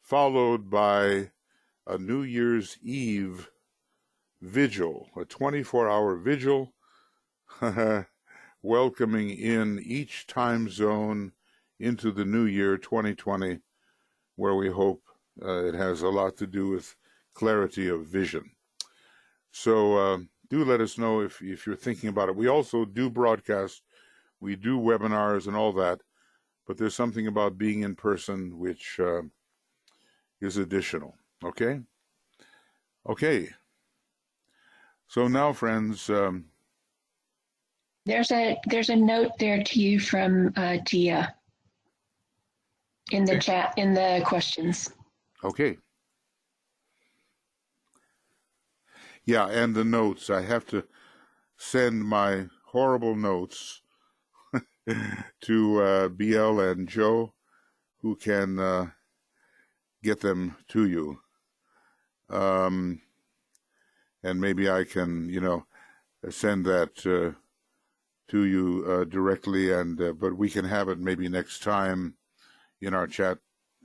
followed by a New Year's Eve vigil, a 24-hour vigil, welcoming in each time zone into the new year 2020, where we hope it has a lot to do with clarity of vision. So do let us know if you're thinking about it. We also do broadcast, we do webinars and all that, but there's something about being in person which is additional. Okay? Okay. So now, friends, There's a note there to you from Tia in the chat, in the questions. okay. Yeah, and the notes. I have to send my horrible notes to BL and Joe, who can get them to you. And maybe I can, send that to you directly, but we can have it maybe next time in our chat,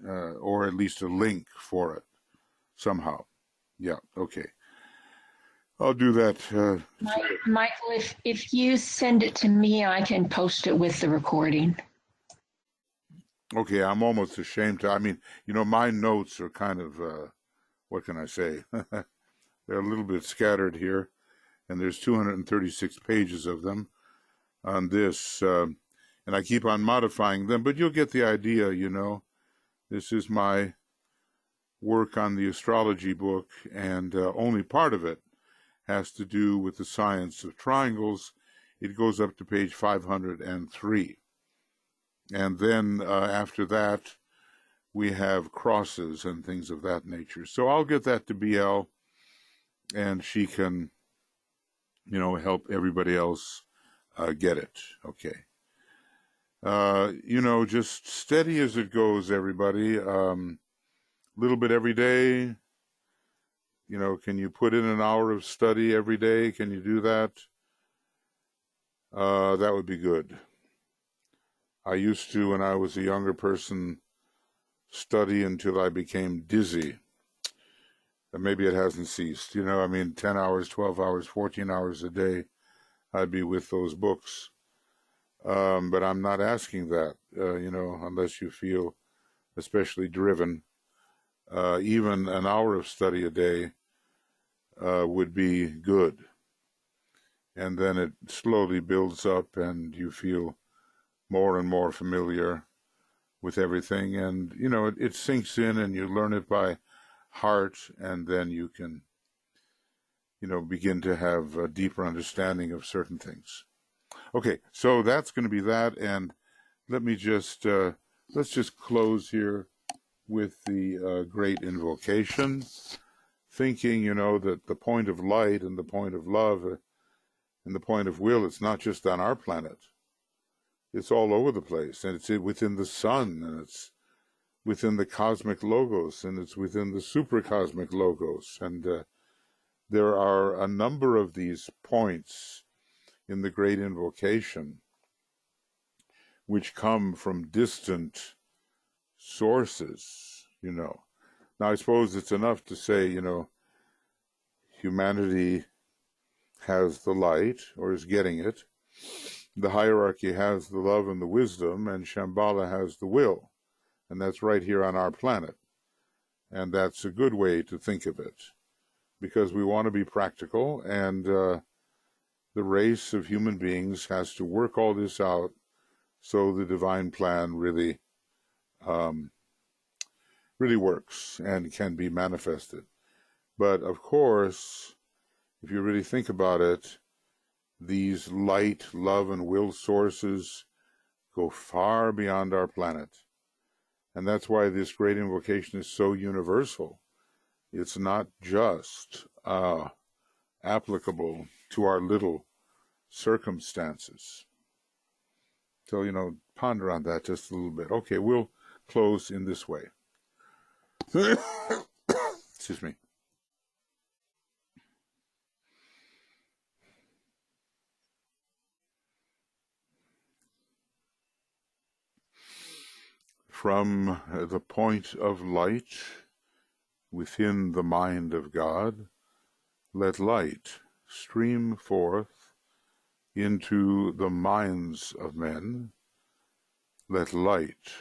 or at least a link for it somehow. Yeah, okay. I'll do that. Michael, if you send it to me, I can post it with the recording. Okay, I'm almost ashamed to. I mean, my notes are kind of, what can I say? They're a little bit scattered here, and there's 236 pages of them on this, and I keep on modifying them, but you'll get the idea, This is my work on the astrology book, and only part of it has to do with the science of triangles. It goes up to page 503. And then after that, we have crosses and things of that nature. So I'll get that to BL, and she can, help everybody else get it. Okay. Just steady as it goes, everybody. Little bit every day. Can you put in an hour of study every day? Can you do that? That would be good. I used to, when I was a younger person, study until I became dizzy. maybe it hasn't ceased. You know, I mean, 10 hours, 12 hours, 14 hours a day, I'd be with those books. But I'm not asking that, you know, unless you feel especially driven. Even an hour of study a day would be good. And then it slowly builds up and you feel more and more familiar with everything. And, you know, it sinks in and you learn it by heart, and then you can, you know, begin to have a deeper understanding of certain things. Okay, so that's going to be that. And let me just, let's just close here with the great invocation, thinking, you know, that the point of light and the point of love and the point of will, it's not just on our planet. It's all over the place, and it's within the sun, and it's within the cosmic logos, and it's within the supercosmic logos. And there are a number of these points in the great invocation which come from distant sources, you know. Now, I suppose it's enough to say, you know, humanity has the light, or is getting it. The hierarchy has the love and the wisdom, and Shambhala has the will. And that's right here on our planet. And that's a good way to think of it, because we want to be practical, and the race of human beings has to work all this out so the divine plan really works and can be manifested. But of course, if you really think about it, these light, love, and will sources go far beyond our planet. And that's why this great invocation is so universal. It's not just applicable to our little circumstances. So, you know, ponder on that just a little bit. Okay, we'll close in this way. Excuse me. From the point of light within the mind of God, let light stream forth into the minds of men. Let light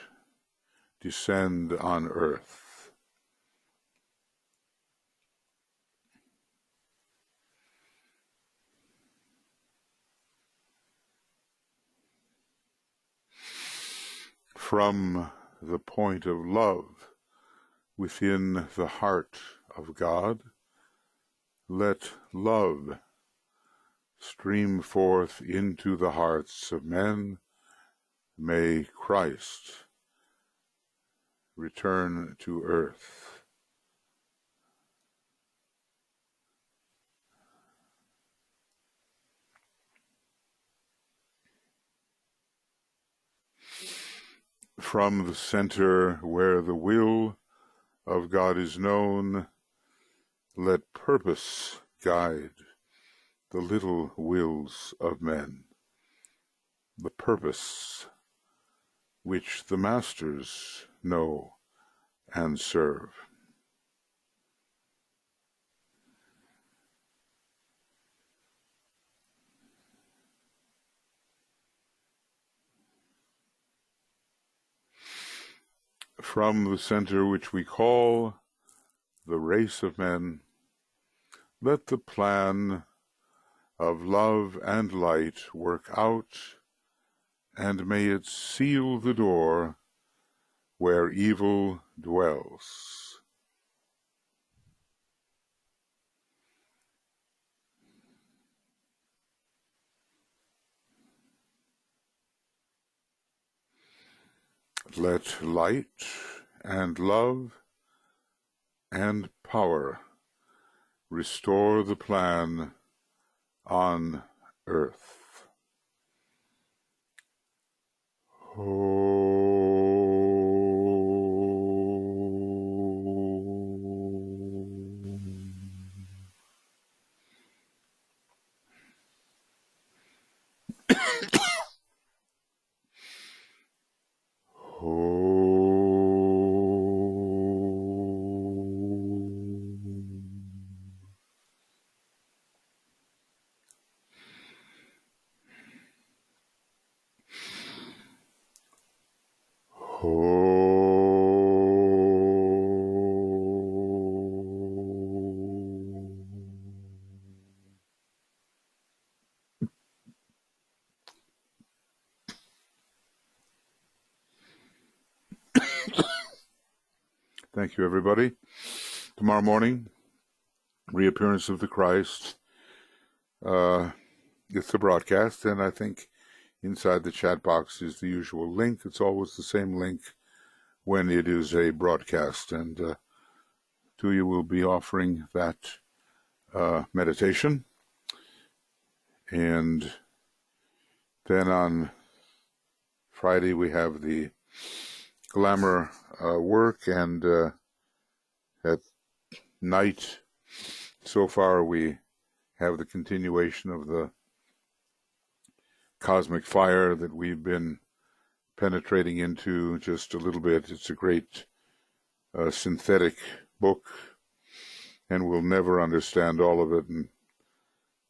descend on earth. From the point of love within the heart of God, let love stream forth into the hearts of men. May Christ return to earth. From the center where the will of God is known, let purpose guide the little wills of men, the purpose which the masters know and serve. From the center which we call the race of men, let the plan of love and light work out, and may it seal the door where evil dwells. Let light and love and power restore the plan on earth. Thank you, everybody. Tomorrow morning, reappearance of the Christ. It's a broadcast, and I think inside the chat box is the usual link. It's always the same link when it is a broadcast, and to you will be offering that meditation. And then on Friday we have the glamour work, and at night so far we have the continuation of the cosmic fire that we've been penetrating into just a little bit. It's a great synthetic book, and we'll never understand all of it, and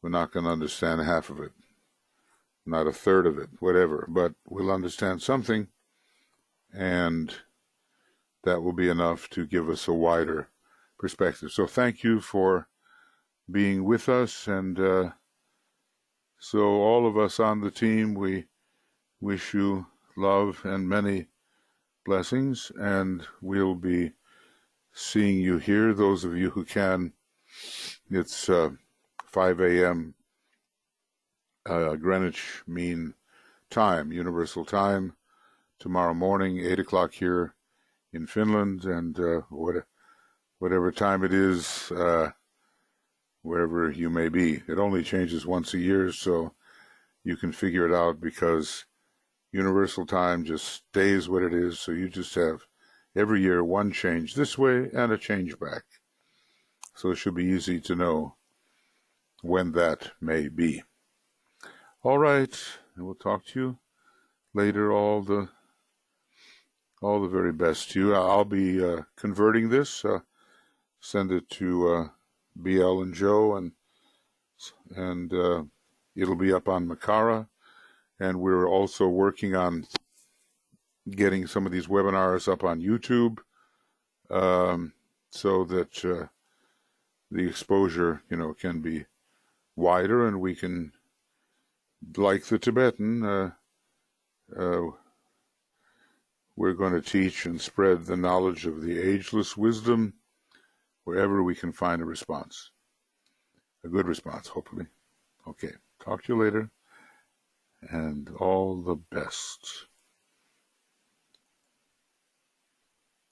we're not going to understand half of it, not a third of it, whatever, but we'll understand something, and that will be enough to give us a wider perspective. So thank you for being with us, and so all of us on the team, we wish you love and many blessings, and we'll be seeing you here, those of you who can. It's 5 a.m. Greenwich Mean Time, Universal Time, tomorrow morning, 8 o'clock here in Finland, and whatever time it is, wherever you may be. It only changes once a year, so you can figure it out, because Universal Time just stays what it is, so you just have every year one change this way and a change back. So it should be easy to know when that may be. All right, and we'll talk to you later. All the very best to you. I'll be converting this, send it to BL and Joe, and it'll be up on Makara. And we're also working on getting some of these webinars up on YouTube, so that the exposure, can be wider, and we can, like the Tibetan, we're going to teach and spread the knowledge of the ageless wisdom wherever we can find a response. A good response, hopefully. Okay, talk to you later, and all the best.